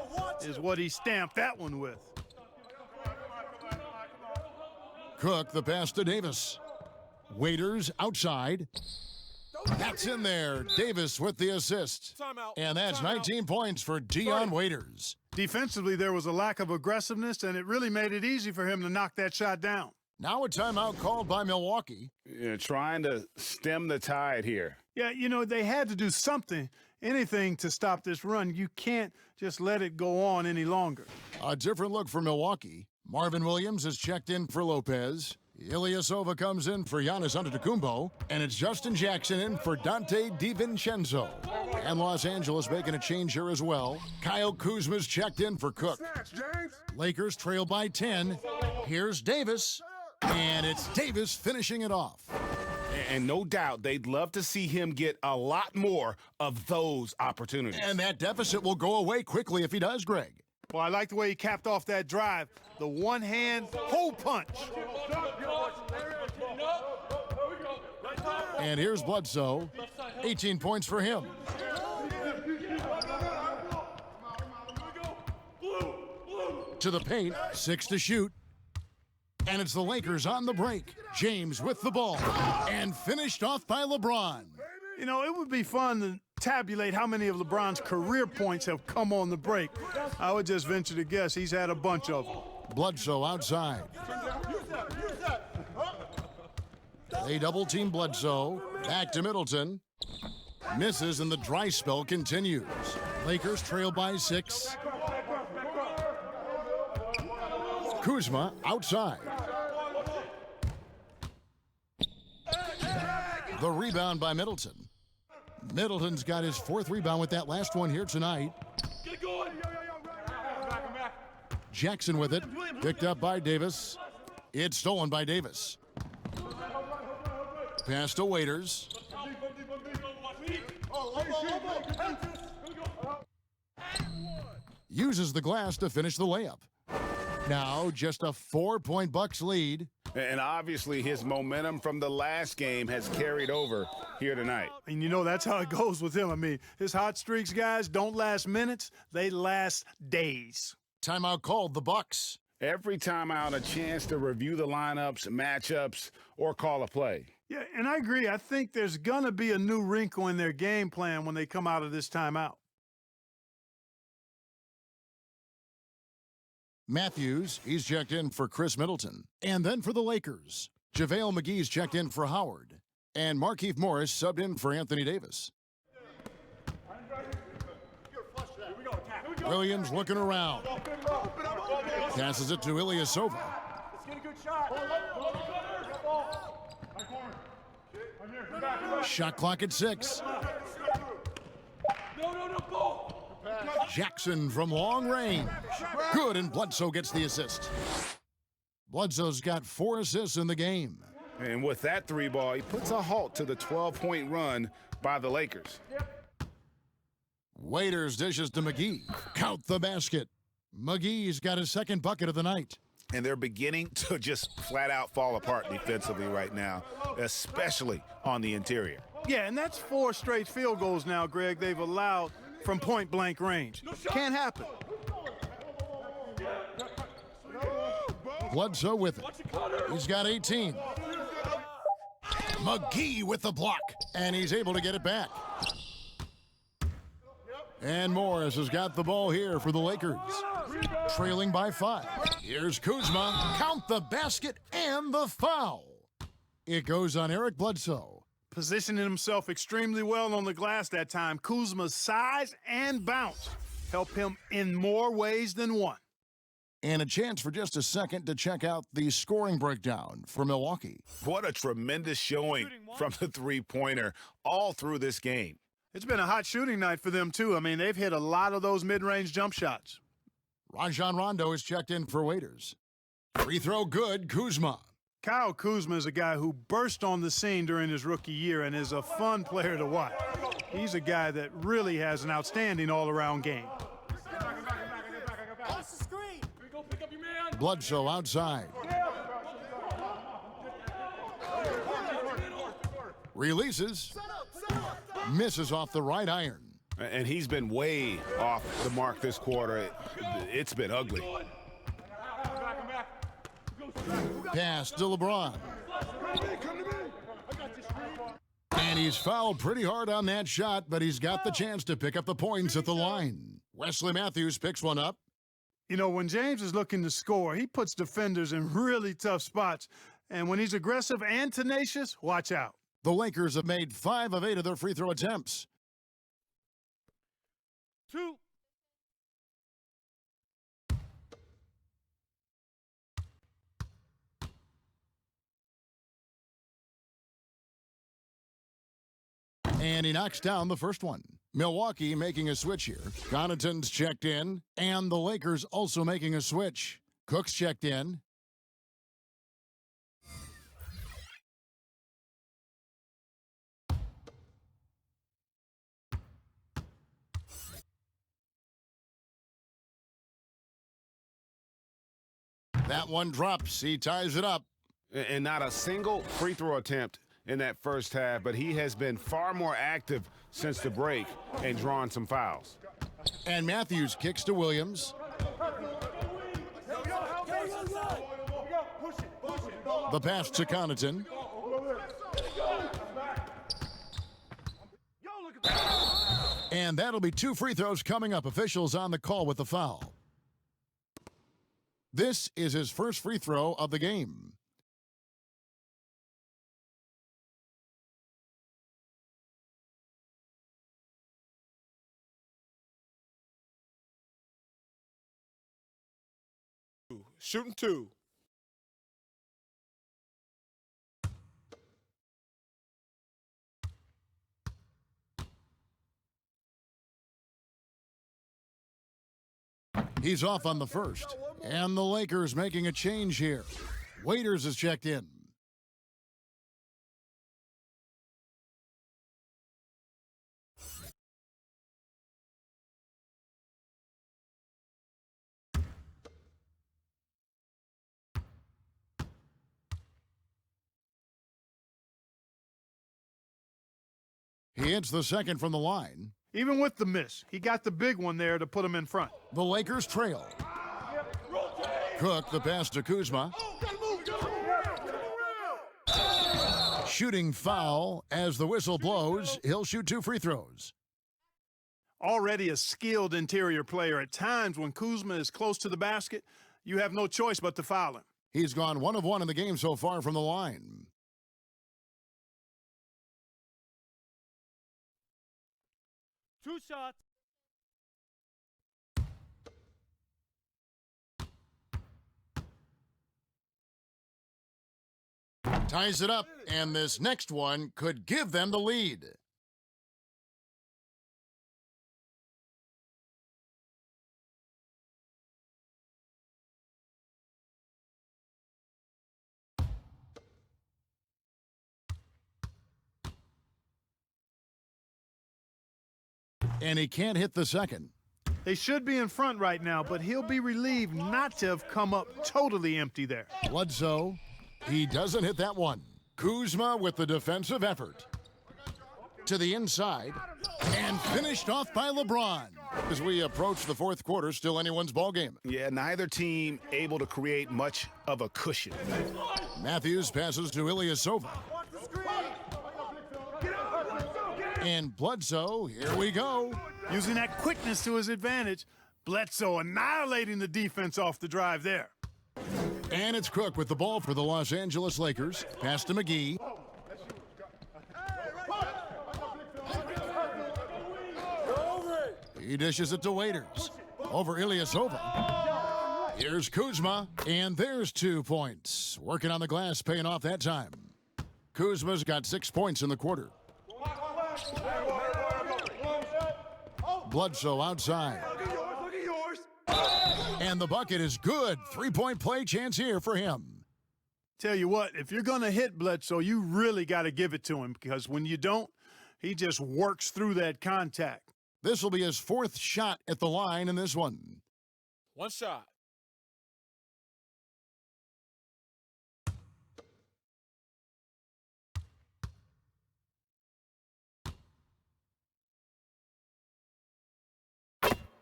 is what he stamped that one with. Cook, the pass to Davis. Waiters outside. That's in there. Davis with the assist. And that's 19 points for Dion Waiters. Defensively, there was a lack of aggressiveness, and it really made it easy for him to knock that shot down. Now a timeout called by Milwaukee. You're trying to stem the tide here. Yeah, you know, they had to do something, anything to stop this run. You can't just let it go on any longer. A different look for Milwaukee. Marvin Williams has checked in for Lopez. Ilyasova comes in for Giannis Antetokounmpo, and it's Justin Jackson in for Dante DiVincenzo. And Los Angeles making a change here as well. Kyle Kuzma's checked in for Cook. Lakers trail by 10. Here's Davis, and it's Davis finishing it off. And no doubt they'd love to see him get a lot more of those opportunities. And that deficit will go away quickly if he does, Greg. Well, I like the way he capped off that drive. The one-hand hole punch. And here's Bledsoe. 18 points for him. To the paint, 6 to shoot. And it's the Lakers on the break. James with the ball. And finished off by LeBron. You know, it would be fun to tabulate how many of LeBron's career points have come on the break. I would just venture to guess he's had a bunch of them. Bledsoe outside. They double-team Bledsoe. Back to Middleton. Misses and the dry spell continues. Lakers trail by 6. Kuzma outside. The rebound by Middleton. Middleton's got his 4th rebound with that last one here tonight. Jackson with it. Picked up by Davis. It's stolen by Davis. Pass to Waiters. Uses the glass to finish the layup. Now just a 4-point Bucks lead. And obviously his momentum from the last game has carried over here tonight. And you know, that's how it goes with him. I mean, his hot streaks, guys, don't last minutes. They last days. Timeout called the Bucks. Every timeout, a chance to review the lineups, matchups, or call a play. Yeah, and I agree. I think there's going to be a new wrinkle in their game plan when they come out of this timeout. Matthews, he's checked in for Chris Middleton. And then for the Lakers, JaVale McGee's checked in for Howard. And Markieff Morris subbed in for Anthony Davis. Williams looking around. Passes it to Ilyasova. Shot clock at 6. Jackson from long range. Good, and Bledsoe gets the assist. Bledsoe's got 4 assists in the game. And with that 3-ball, he puts a halt to the 12-point run by the Lakers. Waiters dishes to McGee. Count the basket. McGee's got his 2nd bucket of the night. And they're beginning to just flat out fall apart defensively right now, especially on the interior. Yeah, and that's 4 straight field goals now, Greg, they've allowed from point-blank range. Can't happen. Bledsoe with it. He's got 18. McGee with the block, and he's able to get it back. And Morris has got the ball here for the Lakers, trailing by 5. Here's Kuzma. Count the basket and the foul. It goes on Eric Bledsoe. Positioning himself extremely well on the glass that time. Kuzma's size and bounce help him in more ways than one. And a chance for just a second to check out the scoring breakdown for Milwaukee. What a tremendous showing from the three-pointer all through this game. It's been a hot shooting night for them, too. I mean, they've hit a lot of those mid-range jump shots. Rajon Rondo is checked in for Waiters. Free throw good, Kuzma. Kyle Kuzma is a guy who burst on the scene during his rookie year and is a fun player to watch. He's a guy that really has an outstanding all-around game. Bledsoe outside. Releases. Misses off the right iron. And he's been way off the mark this quarter. It's been ugly. Pass to LeBron. And he's fouled pretty hard on that shot, but he's got the chance to pick up the points at the line. Wesley Matthews picks one up. You know, when James is looking to score, he puts defenders in really tough spots. And when he's aggressive and tenacious, watch out. The Lakers have made 5 of 8 of their free throw attempts. 2. And he knocks down the first one. Milwaukee making a switch here. Connaughton's checked in, and the Lakers also making a switch. Cook's checked in. That one drops. He ties it up. And not a single free throw attempt in that first half, but he has been far more active since the break and drawn some fouls. And Matthews kicks to Williams. The pass to Connaughton. And that'll be 2 free throws coming up. Officials on the call with the foul. This is his first free throw of the game. Shooting 2. He's off on the first. And the Lakers making a change here. Waiters is checked in. He hits the second from the line. Even with the miss, he got the big one there to put him in front. The Lakers trail. Cook, the pass to Kuzma. Shooting foul as the whistle blows. He'll shoot 2 free throws. Already a skilled interior player. At times when Kuzma is close to the basket, you have no choice but to foul him. He's gone 1 of 1 in the game so far from the line. Two shots. Ties it up, and this next one could give them the lead. And he can't hit the second. They should be in front right now, but he'll be relieved not to have come up totally empty there. Bledsoe, he doesn't hit that one. Kuzma with the defensive effort. To the inside, and finished off by LeBron. As we approach the fourth quarter, still anyone's ball game. Yeah, neither team able to create much of a cushion. Matthews passes to Ilyasova. And Bledsoe, here we go. Using that quickness to his advantage, Bledsoe annihilating the defense off the drive there. And it's Cook with the ball for the Los Angeles Lakers. Pass to McGee. He dishes it to Waiters. Over Ilyasova. Here's Kuzma, and there's 2 points. Working on the glass, paying off that time. Kuzma's got 6 points in the quarter. Bledsoe outside. And the bucket is good. 3-point play chance here for him. Tell you what, if you're going to hit Bledsoe, you really got to give it to him, because when you don't, he just works through that contact. This will be his 4th shot at the line in this one. One shot.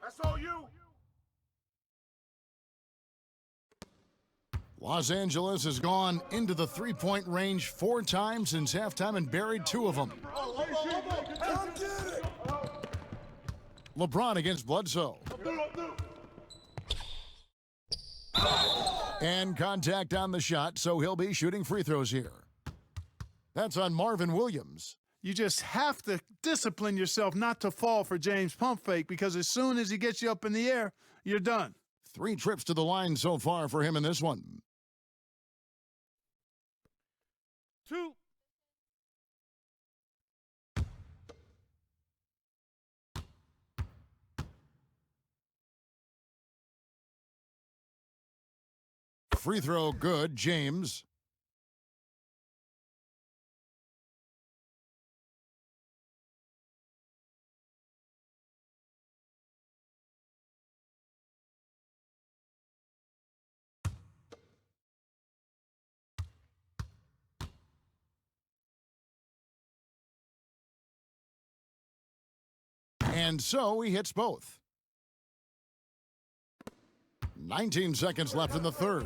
That's all you. Los Angeles has gone into the 3-point range 4 times since halftime and buried 2 of them. LeBron against Bledsoe. And contact on the shot, so he'll be shooting free throws here. That's on Marvin Williams. You just have to discipline yourself not to fall for James' pump fake, because as soon as he gets you up in the air, you're done. 3 trips to the line so far for him in this one. 2. Free throw good, James. And so he hits both. 19 seconds left in the third.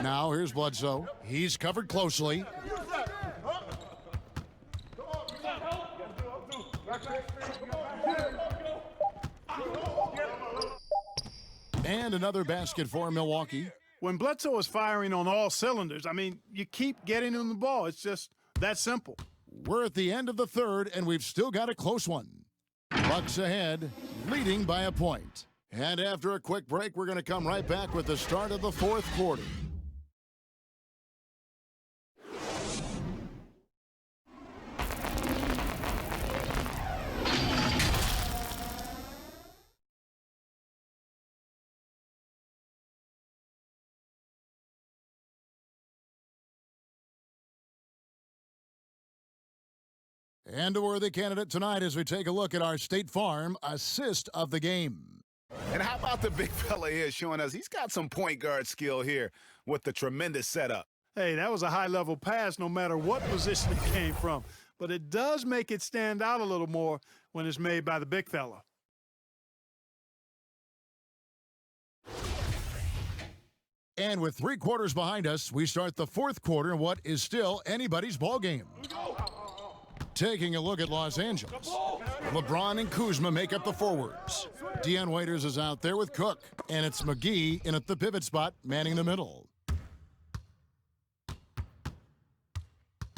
Now here's Bledsoe. He's covered closely. And another basket for Milwaukee. When Bledsoe is firing on all cylinders, I mean, you keep getting him the ball. It's just that simple. We're at the end of the third, and we've still got a close one. Bucks ahead, leading by a point. And after a quick break, we're going to come right back with the start of the fourth quarter. And a worthy candidate tonight as we take a look at our State Farm assist of the game. And how about the big fella here showing us he's got some point guard skill here with the tremendous setup. Hey, that was a high-level pass no matter what position it came from. But it does make it stand out a little more when it's made by the big fella. And with 3 quarters behind us, we start the fourth quarter in what is still anybody's ball game. Taking a look at Los Angeles. LeBron and Kuzma make up the forwards. Dion Waiters is out there with Cook. And it's McGee in at the pivot spot, manning the middle.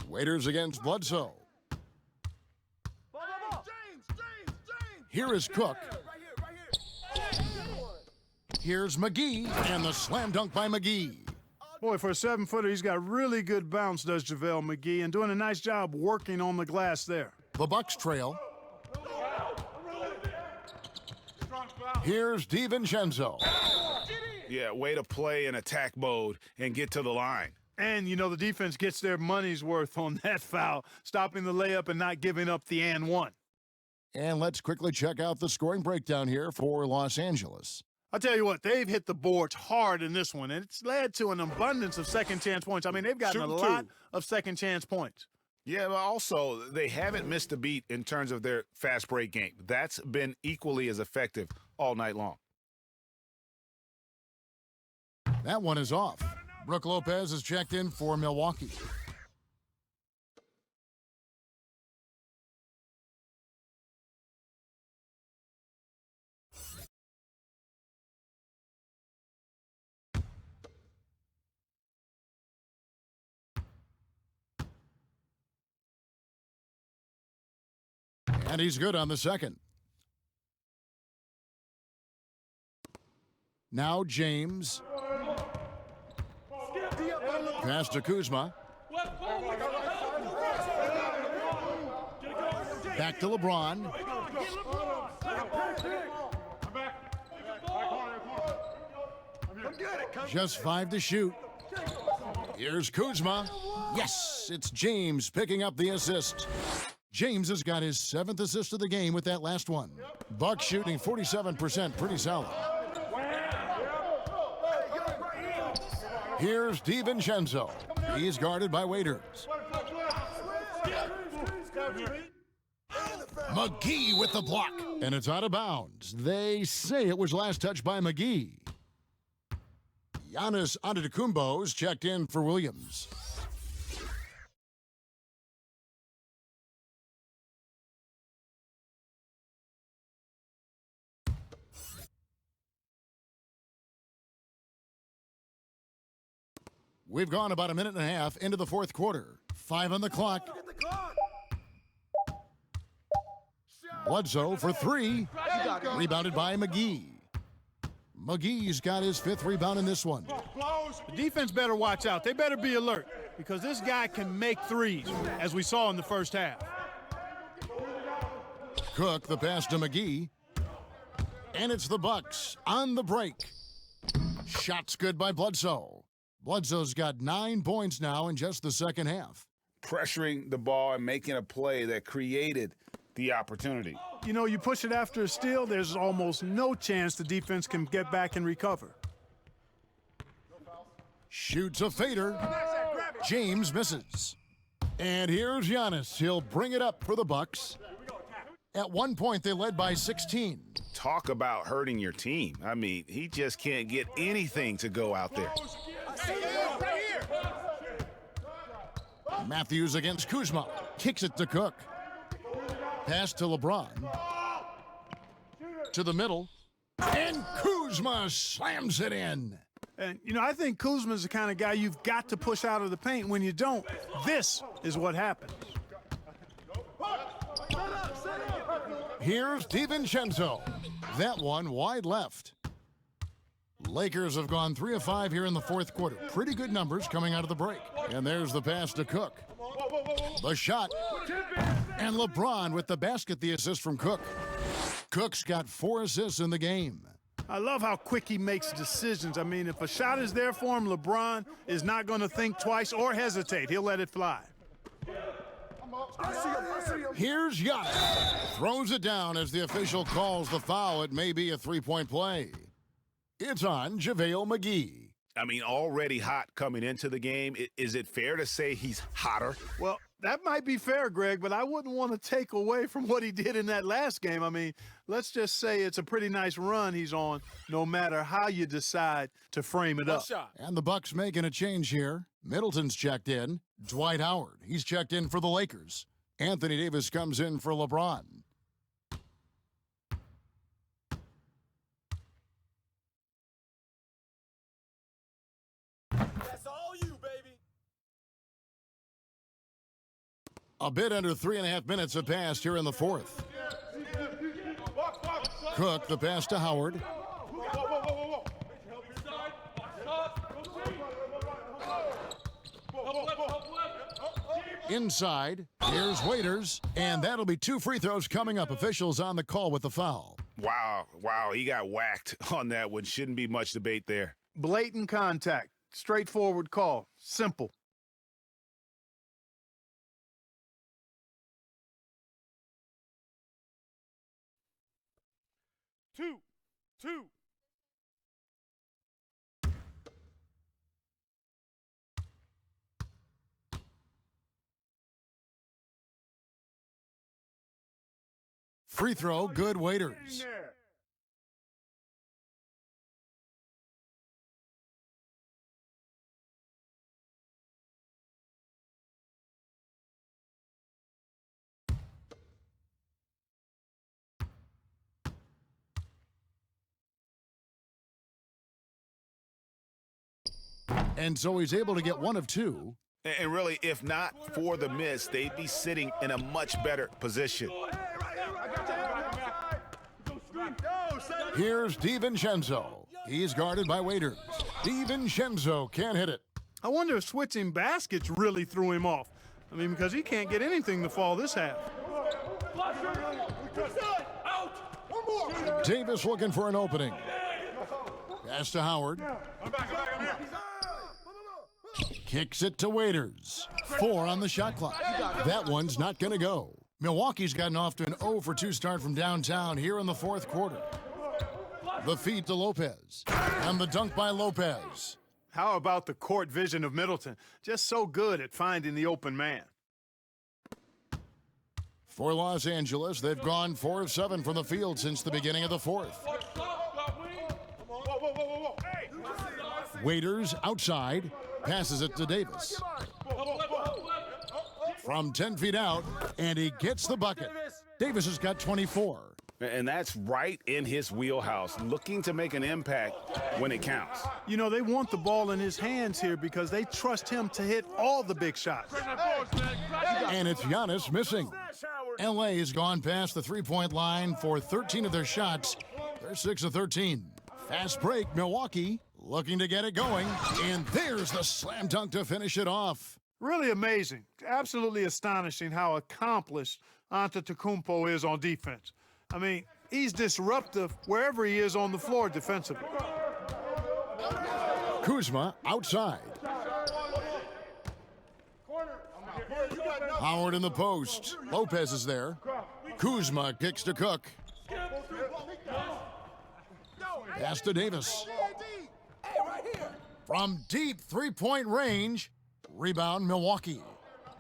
Waiters against Bledsoe. Here is Cook. Here's McGee, and the slam dunk by McGee. Boy, for a 7-footer, he's got really good bounce, does JaVale McGee, and doing a nice job working on the glass there. The Bucks trail. Here's DiVincenzo. Yeah, way to play in attack mode and get to the line. And, you know, the defense gets their money's worth on that foul, stopping the layup and not giving up the and one. And let's quickly check out the scoring breakdown here for Los Angeles. I'll tell you what, they've hit the boards hard in this one, and it's led to an abundance of second-chance points. I mean, they've gotten a lot of second-chance points. Yeah, but also, they haven't missed a beat in terms of their fast break game. That's been equally as effective all night long. That one is off. Brook Lopez is checked in for Milwaukee. And he's good on the second. Now James. Pass to Kuzma. Back to LeBron. Just 5 to shoot. Here's Kuzma. Yes, it's James picking up the assist. James has got his 7th assist of the game with that last one. Bucks shooting 47%, pretty solid. Here's DiVincenzo. He's guarded by Waiters. McGee with the block. And it's out of bounds. They say it was last touched by McGee. Giannis Antetokounmpo's checked in for Williams. We've gone about a minute and a half into the fourth quarter. 5 on the clock. Bledsoe for 3. Rebounded by McGee. McGee's got his 5th rebound in this one. The defense better watch out. They better be alert because this guy can make threes, as we saw in the first half. Cook, the pass to McGee. And it's the Bucks on the break. Shots good by Bledsoe. Bledsoe's got 9 points now in just the second half. Pressuring the ball and making a play that created the opportunity. You know, you push it after a steal, there's almost no chance the defense can get back and recover. Shoots a fader. James misses. And here's Giannis. He'll bring it up for the Bucks. At one point, they led by 16. Talk about hurting your team. I mean, he just can't get anything to go out there. Matthews against Kuzma. Kicks it to Cook. Pass to LeBron. To the middle. And Kuzma slams it in. And, you know, I think Kuzma's the kind of guy you've got to push out of the paint. When you don't, this is what happens. Here's DiVincenzo. That one wide left. Lakers have gone 3 of 5 here in the fourth quarter. Pretty good numbers coming out of the break. And there's the pass to Cook. The shot. And LeBron with the basket, the assist from Cook. Cook's got 4 assists in the game. I love how quick he makes decisions. I mean, if a shot is there for him, LeBron is not going to think twice or hesitate. He'll let it fly. Here's Giannis. Throws it down as the official calls the foul. It may be a 3-point play. It's on JaVale McGee. I mean, already hot coming into the game. Is it fair to say he's hotter? Well, that might be fair, Greg, but I wouldn't want to take away from what he did in that last game. I mean, let's just say it's a pretty nice run he's on, no matter how you decide to frame it up. And the Bucks making a change here. Middleton's checked in. Dwight Howard, he's checked in for the Lakers. Anthony Davis comes in for LeBron. That's all you, baby. A bit under 3.5 minutes have passed here in the fourth. Cook, the pass to Howard. Inside, here's Waiters, and that'll be 2 free throws coming up. Officials on the call with the foul. Wow, he got whacked on that one. Shouldn't be much debate there. Blatant contact. straightforward call. Simple. Two. Free throw, good Waiters. And so he's able to get one of two. And really, if not for the miss, they'd be sitting in a much better position. Here's DiVincenzo. He's guarded by Waiters. DiVincenzo can't hit it. I wonder if switching baskets really threw him off. I mean, because he can't get anything to fall this half. Davis looking for an opening. Pass to Howard. Kicks it to Waiters. 4 on the shot clock. That one's not going to go. Milwaukee's gotten off to an 0 for 2 start from downtown here in the fourth quarter. The feed to Lopez. And the dunk by Lopez. How about the court vision of Middleton? Just so good at finding the open man. For Los Angeles, they've gone 4 of 7 from the field since the beginning of the fourth. Waiters outside. Passes it to Davis. From 10 feet out, and he gets the bucket. Davis has got 24. And that's right in his wheelhouse, looking to make an impact when it counts. You know, they want the ball in his hands here because they trust him to hit all the big shots. And it's Giannis missing. L.A. has gone past the three-point line for 13 of their shots. They're 6 of 13. Fast break, Milwaukee looking to get it going. And there's the slam dunk to finish it off. Really amazing. Absolutely astonishing how accomplished Antetokounmpo is on defense. I mean, he's disruptive wherever he is on the floor defensively. Kuzma outside. Howard in the post. Lopez is there. Kuzma kicks to Cook. Pass to Davis. From deep three-point range. Rebound, Milwaukee.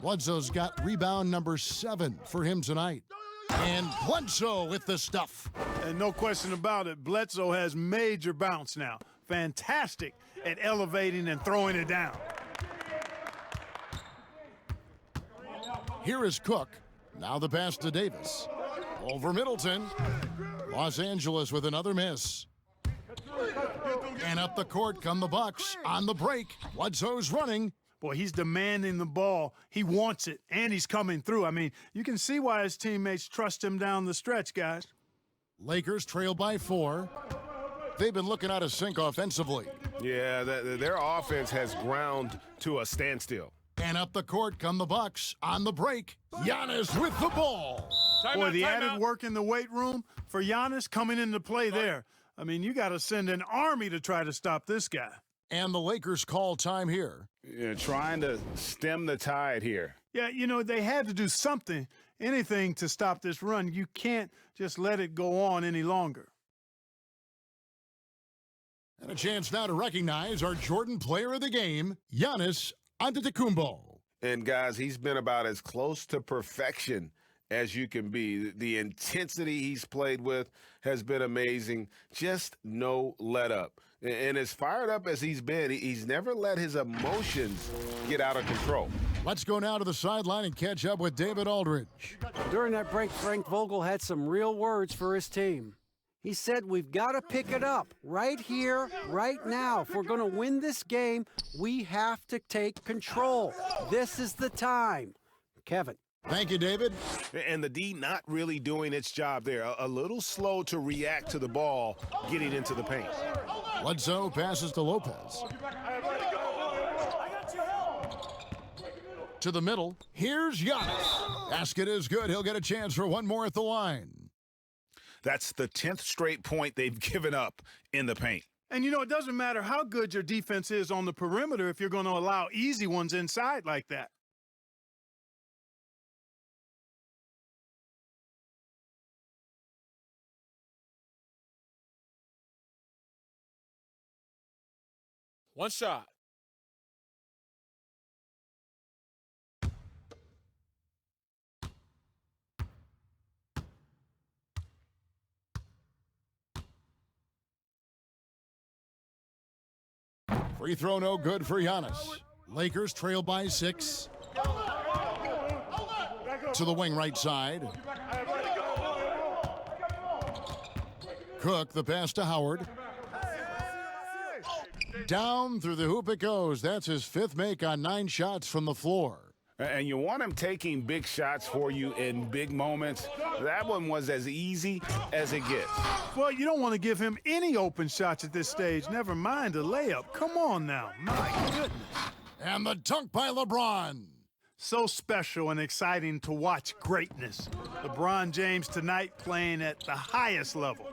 Bledsoe's got rebound number 7 for him tonight. And Bledsoe with the stuff. And no question about it, Bledsoe has major bounce now. Fantastic at elevating and throwing it down. Here is Cook. Now the pass to Davis. Over Middleton. Los Angeles with another miss. And up the court come the Bucks on the break. Bledsoe's running. Boy, he's demanding the ball. He wants it, and he's coming through. I mean, you can see why his teammates trust him down the stretch, guys. Lakers trail by 4. They've been looking out of sync offensively. Yeah, their offense has ground to a standstill. And up the court come the Bucks on the break. Giannis with the ball. Boy, the added work in the weight room for Giannis coming into play there. I mean, you got to send an army to try to stop this guy. And the Lakers call time here. Yeah, trying to stem the tide here. Yeah, you know, they had to do something, anything to stop this run. You can't just let it go on any longer. And a chance now to recognize our Jordan player of the game, Giannis Antetokounmpo. And guys, he's been about as close to perfection as you can be. The intensity he's played with has been amazing. Just no let up. And as fired up as he's been, he's never let his emotions get out of control. Let's go now to the sideline and catch up with David Aldridge. During that break, Frank Vogel had some real words for his team. He said, we've got to pick it up right here, right now. If we're going to win this game, we have to take control. This is the time. Kevin. Thank you, David. And the D not really doing its job there. A little slow to react to the ball getting into the paint. Bledsoe passes to Lopez. To the middle. Here's Giannis. Basket is good. He'll get a chance for one more at the line. That's the 10th straight point they've given up in the paint. And, you know, it doesn't matter how good your defense is on the perimeter if you're going to allow easy ones inside like that. One shot. Free throw no good for Giannis. Lakers trail by 6. To the wing right side. Cook, the pass to Howard. Down through the hoop it goes. That's his 5th make on 9 shots from the floor. And you want him taking big shots for you in big moments. That one was as easy as it gets. Well, you don't want to give him any open shots at this stage. Never mind a layup. Come on now. My goodness. And the dunk by LeBron. So special and exciting to watch greatness. LeBron James tonight playing at the highest level.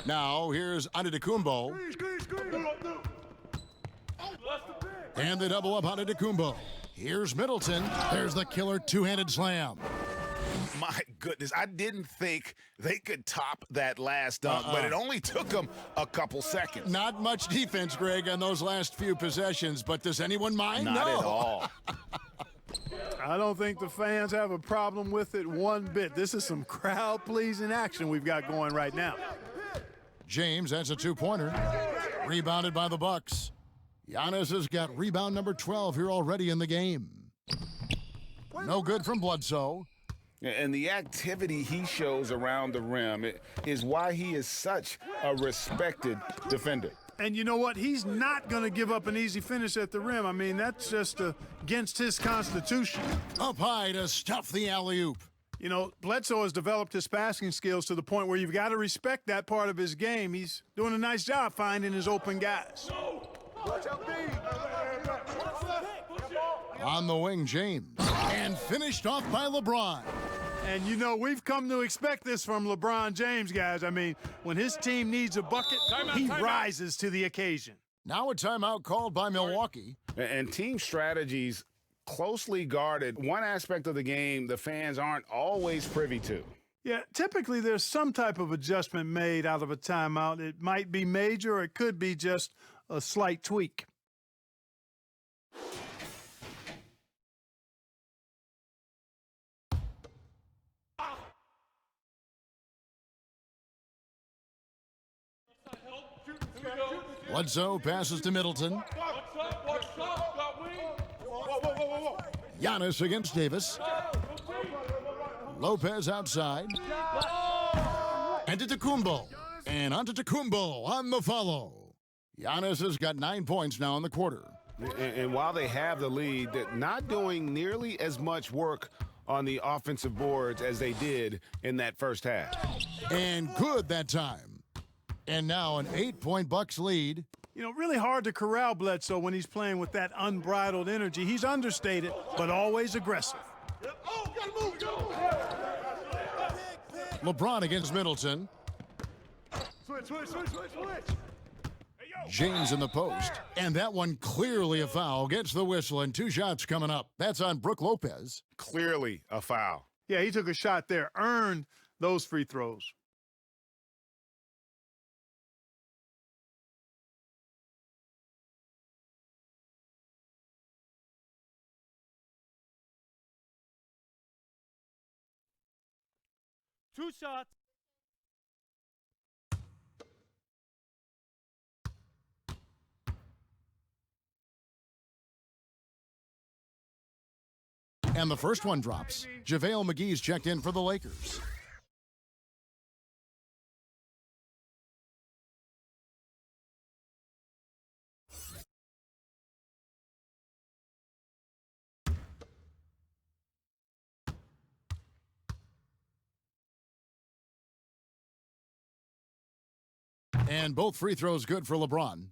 Now here's Antetokounmpo. And the double up Antetokounmpo. Here's Middleton. There's the killer two-handed slam. My goodness, I didn't think they could top that last dunk, but it only took them a couple seconds. Not much defense, Greg, on those last few possessions, but does anyone mind? Not at all. I don't think the fans have a problem with it one bit. This is some crowd-pleasing action we've got going right now. James, that's a 2-pointer. Rebounded by the Bucks. Giannis has got rebound number 12 here already in the game. No good from Bledsoe. And the activity he shows around the rim is why he is such a respected defender. And you know what? He's not going to give up an easy finish at the rim. I mean, that's just against his constitution. Up high to stuff the alley-oop. You know, Bledsoe has developed his passing skills to the point where you've got to respect that part of his game. He's doing a nice job finding his open guys. On the wing, James. And finished off by LeBron. And, you know, we've come to expect this from LeBron James, guys. I mean, when his team needs a bucket, he rises to the occasion. Now a timeout called by Milwaukee. And team strategies closely guarded. One aspect of the game the fans aren't always privy to. Yeah, typically there's some type of adjustment made out of a timeout. It might be major or it could be just a slight tweak. Bledsoe passes to Middleton. Giannis against Davis. Lopez outside. Antetokounmpo. And Antetokounmpo on the follow. Giannis has got 9 points now in the quarter. And while they have the lead, they're not doing nearly as much work on the offensive boards as they did in that first half. And good that time. And now an 8-point Bucks lead. You know, really hard to corral Bledsoe when he's playing with that unbridled energy. He's understated, but always aggressive. LeBron against Middleton. Switch. James in the post. And that one clearly a foul. Gets the whistle and 2 shots coming up. That's on Brook Lopez. Clearly a foul. Yeah, he took a shot there, earned those free throws. Two shots. And the first one drops. JaVale McGee's checked in for the Lakers. And both free throws good for LeBron.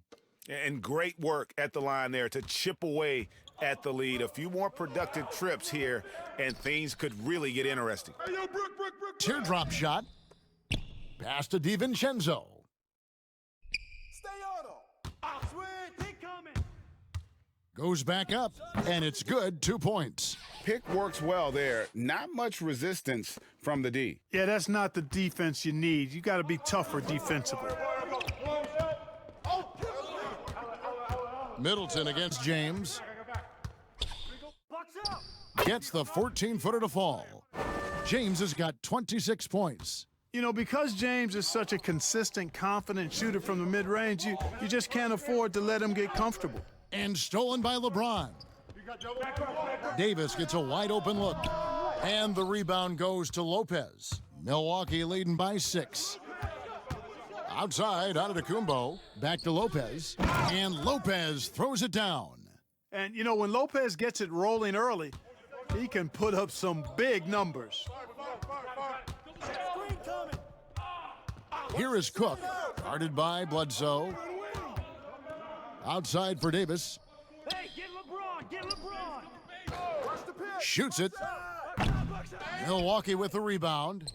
And great work at the line there to chip away at the lead. A few more productive trips here, and things could really get interesting. Teardrop shot. Pass to DiVincenzo. Goes back up, and it's good, 2 points. Pick works well there. Not much resistance from the D. Yeah, that's not the defense you need. You got to be tougher defensively. Middleton against James. Gets the 14-footer to fall. James has got 26 points. You know, because James is such a consistent, confident shooter from the mid-range, you just can't afford to let him get comfortable. And stolen by LeBron. Davis gets a wide-open look. And the rebound goes to Lopez. Milwaukee leading by 6. Outside, Antetokounmpo. Back to Lopez. And Lopez throws it down. And, you know, when Lopez gets it rolling early, he can put up some big numbers. Here is Cook, guarded by Bledsoe. Outside for Davis. Hey, get LeBron! Get LeBron! Shoots it. Milwaukee with the rebound.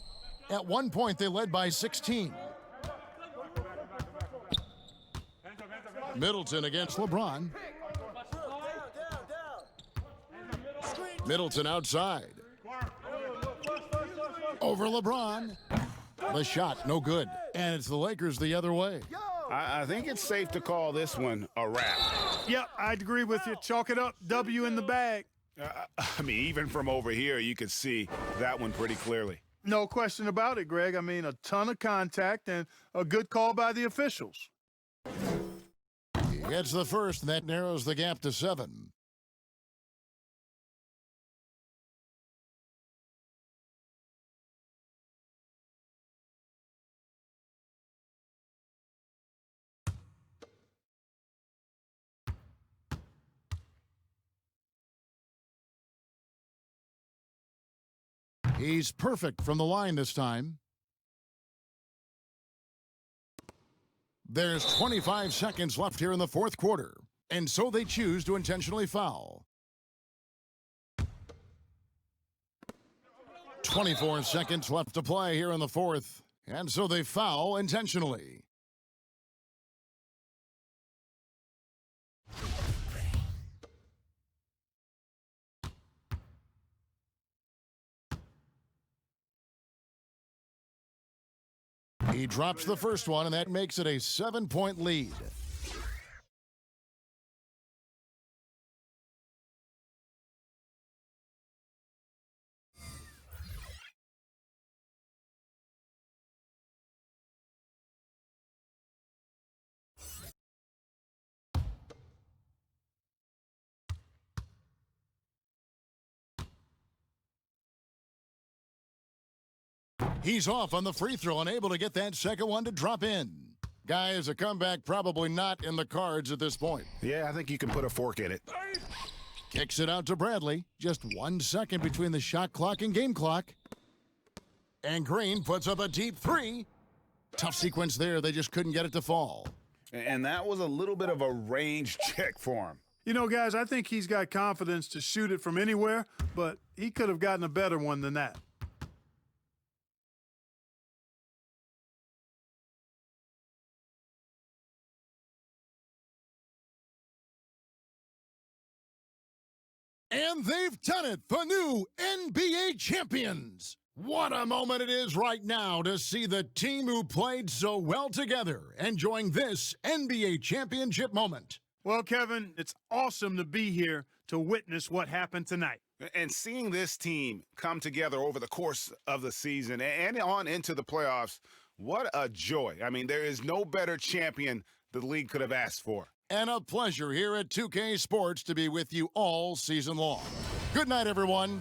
At one point, they led by 16. Middleton against LeBron. Middleton outside. Over LeBron. The shot, no good. And it's the Lakers the other way. I think it's safe to call this one a wrap. Yep, I'd agree with you. Chalk it up. W in the bag. I mean, even from over here, you could see that one pretty clearly. No question about it, Greg. I mean, a ton of contact and a good call by the officials. He gets the first, and that narrows the gap to 7. He's perfect from the line this time. There's 25 seconds left here in the fourth quarter, and so they choose to intentionally foul. 24 seconds left to play here in the fourth, and so they foul intentionally. He drops the first one, and that makes it a 7-point lead. He's off on the free throw and able to get that second one to drop in. Guys, a comeback probably not in the cards at this point. Yeah, I think you can put a fork in it. Kicks it out to Bradley. Just 1 second between the shot clock and game clock. And Green puts up a deep 3. Tough sequence there. They just couldn't get it to fall. And that was a little bit of a range check for him. You know, guys, I think he's got confidence to shoot it from anywhere, but he could have gotten a better one than that. And they've done it, the new NBA champions. What a moment it is right now to see the team who played so well together enjoying this NBA championship moment. Well, Kevin, it's awesome to be here to witness what happened tonight. And seeing this team come together over the course of the season and on into the playoffs, what a joy. I mean, there is no better champion the league could have asked for. And a pleasure here at 2K Sports to be with you all season long. Good night, everyone.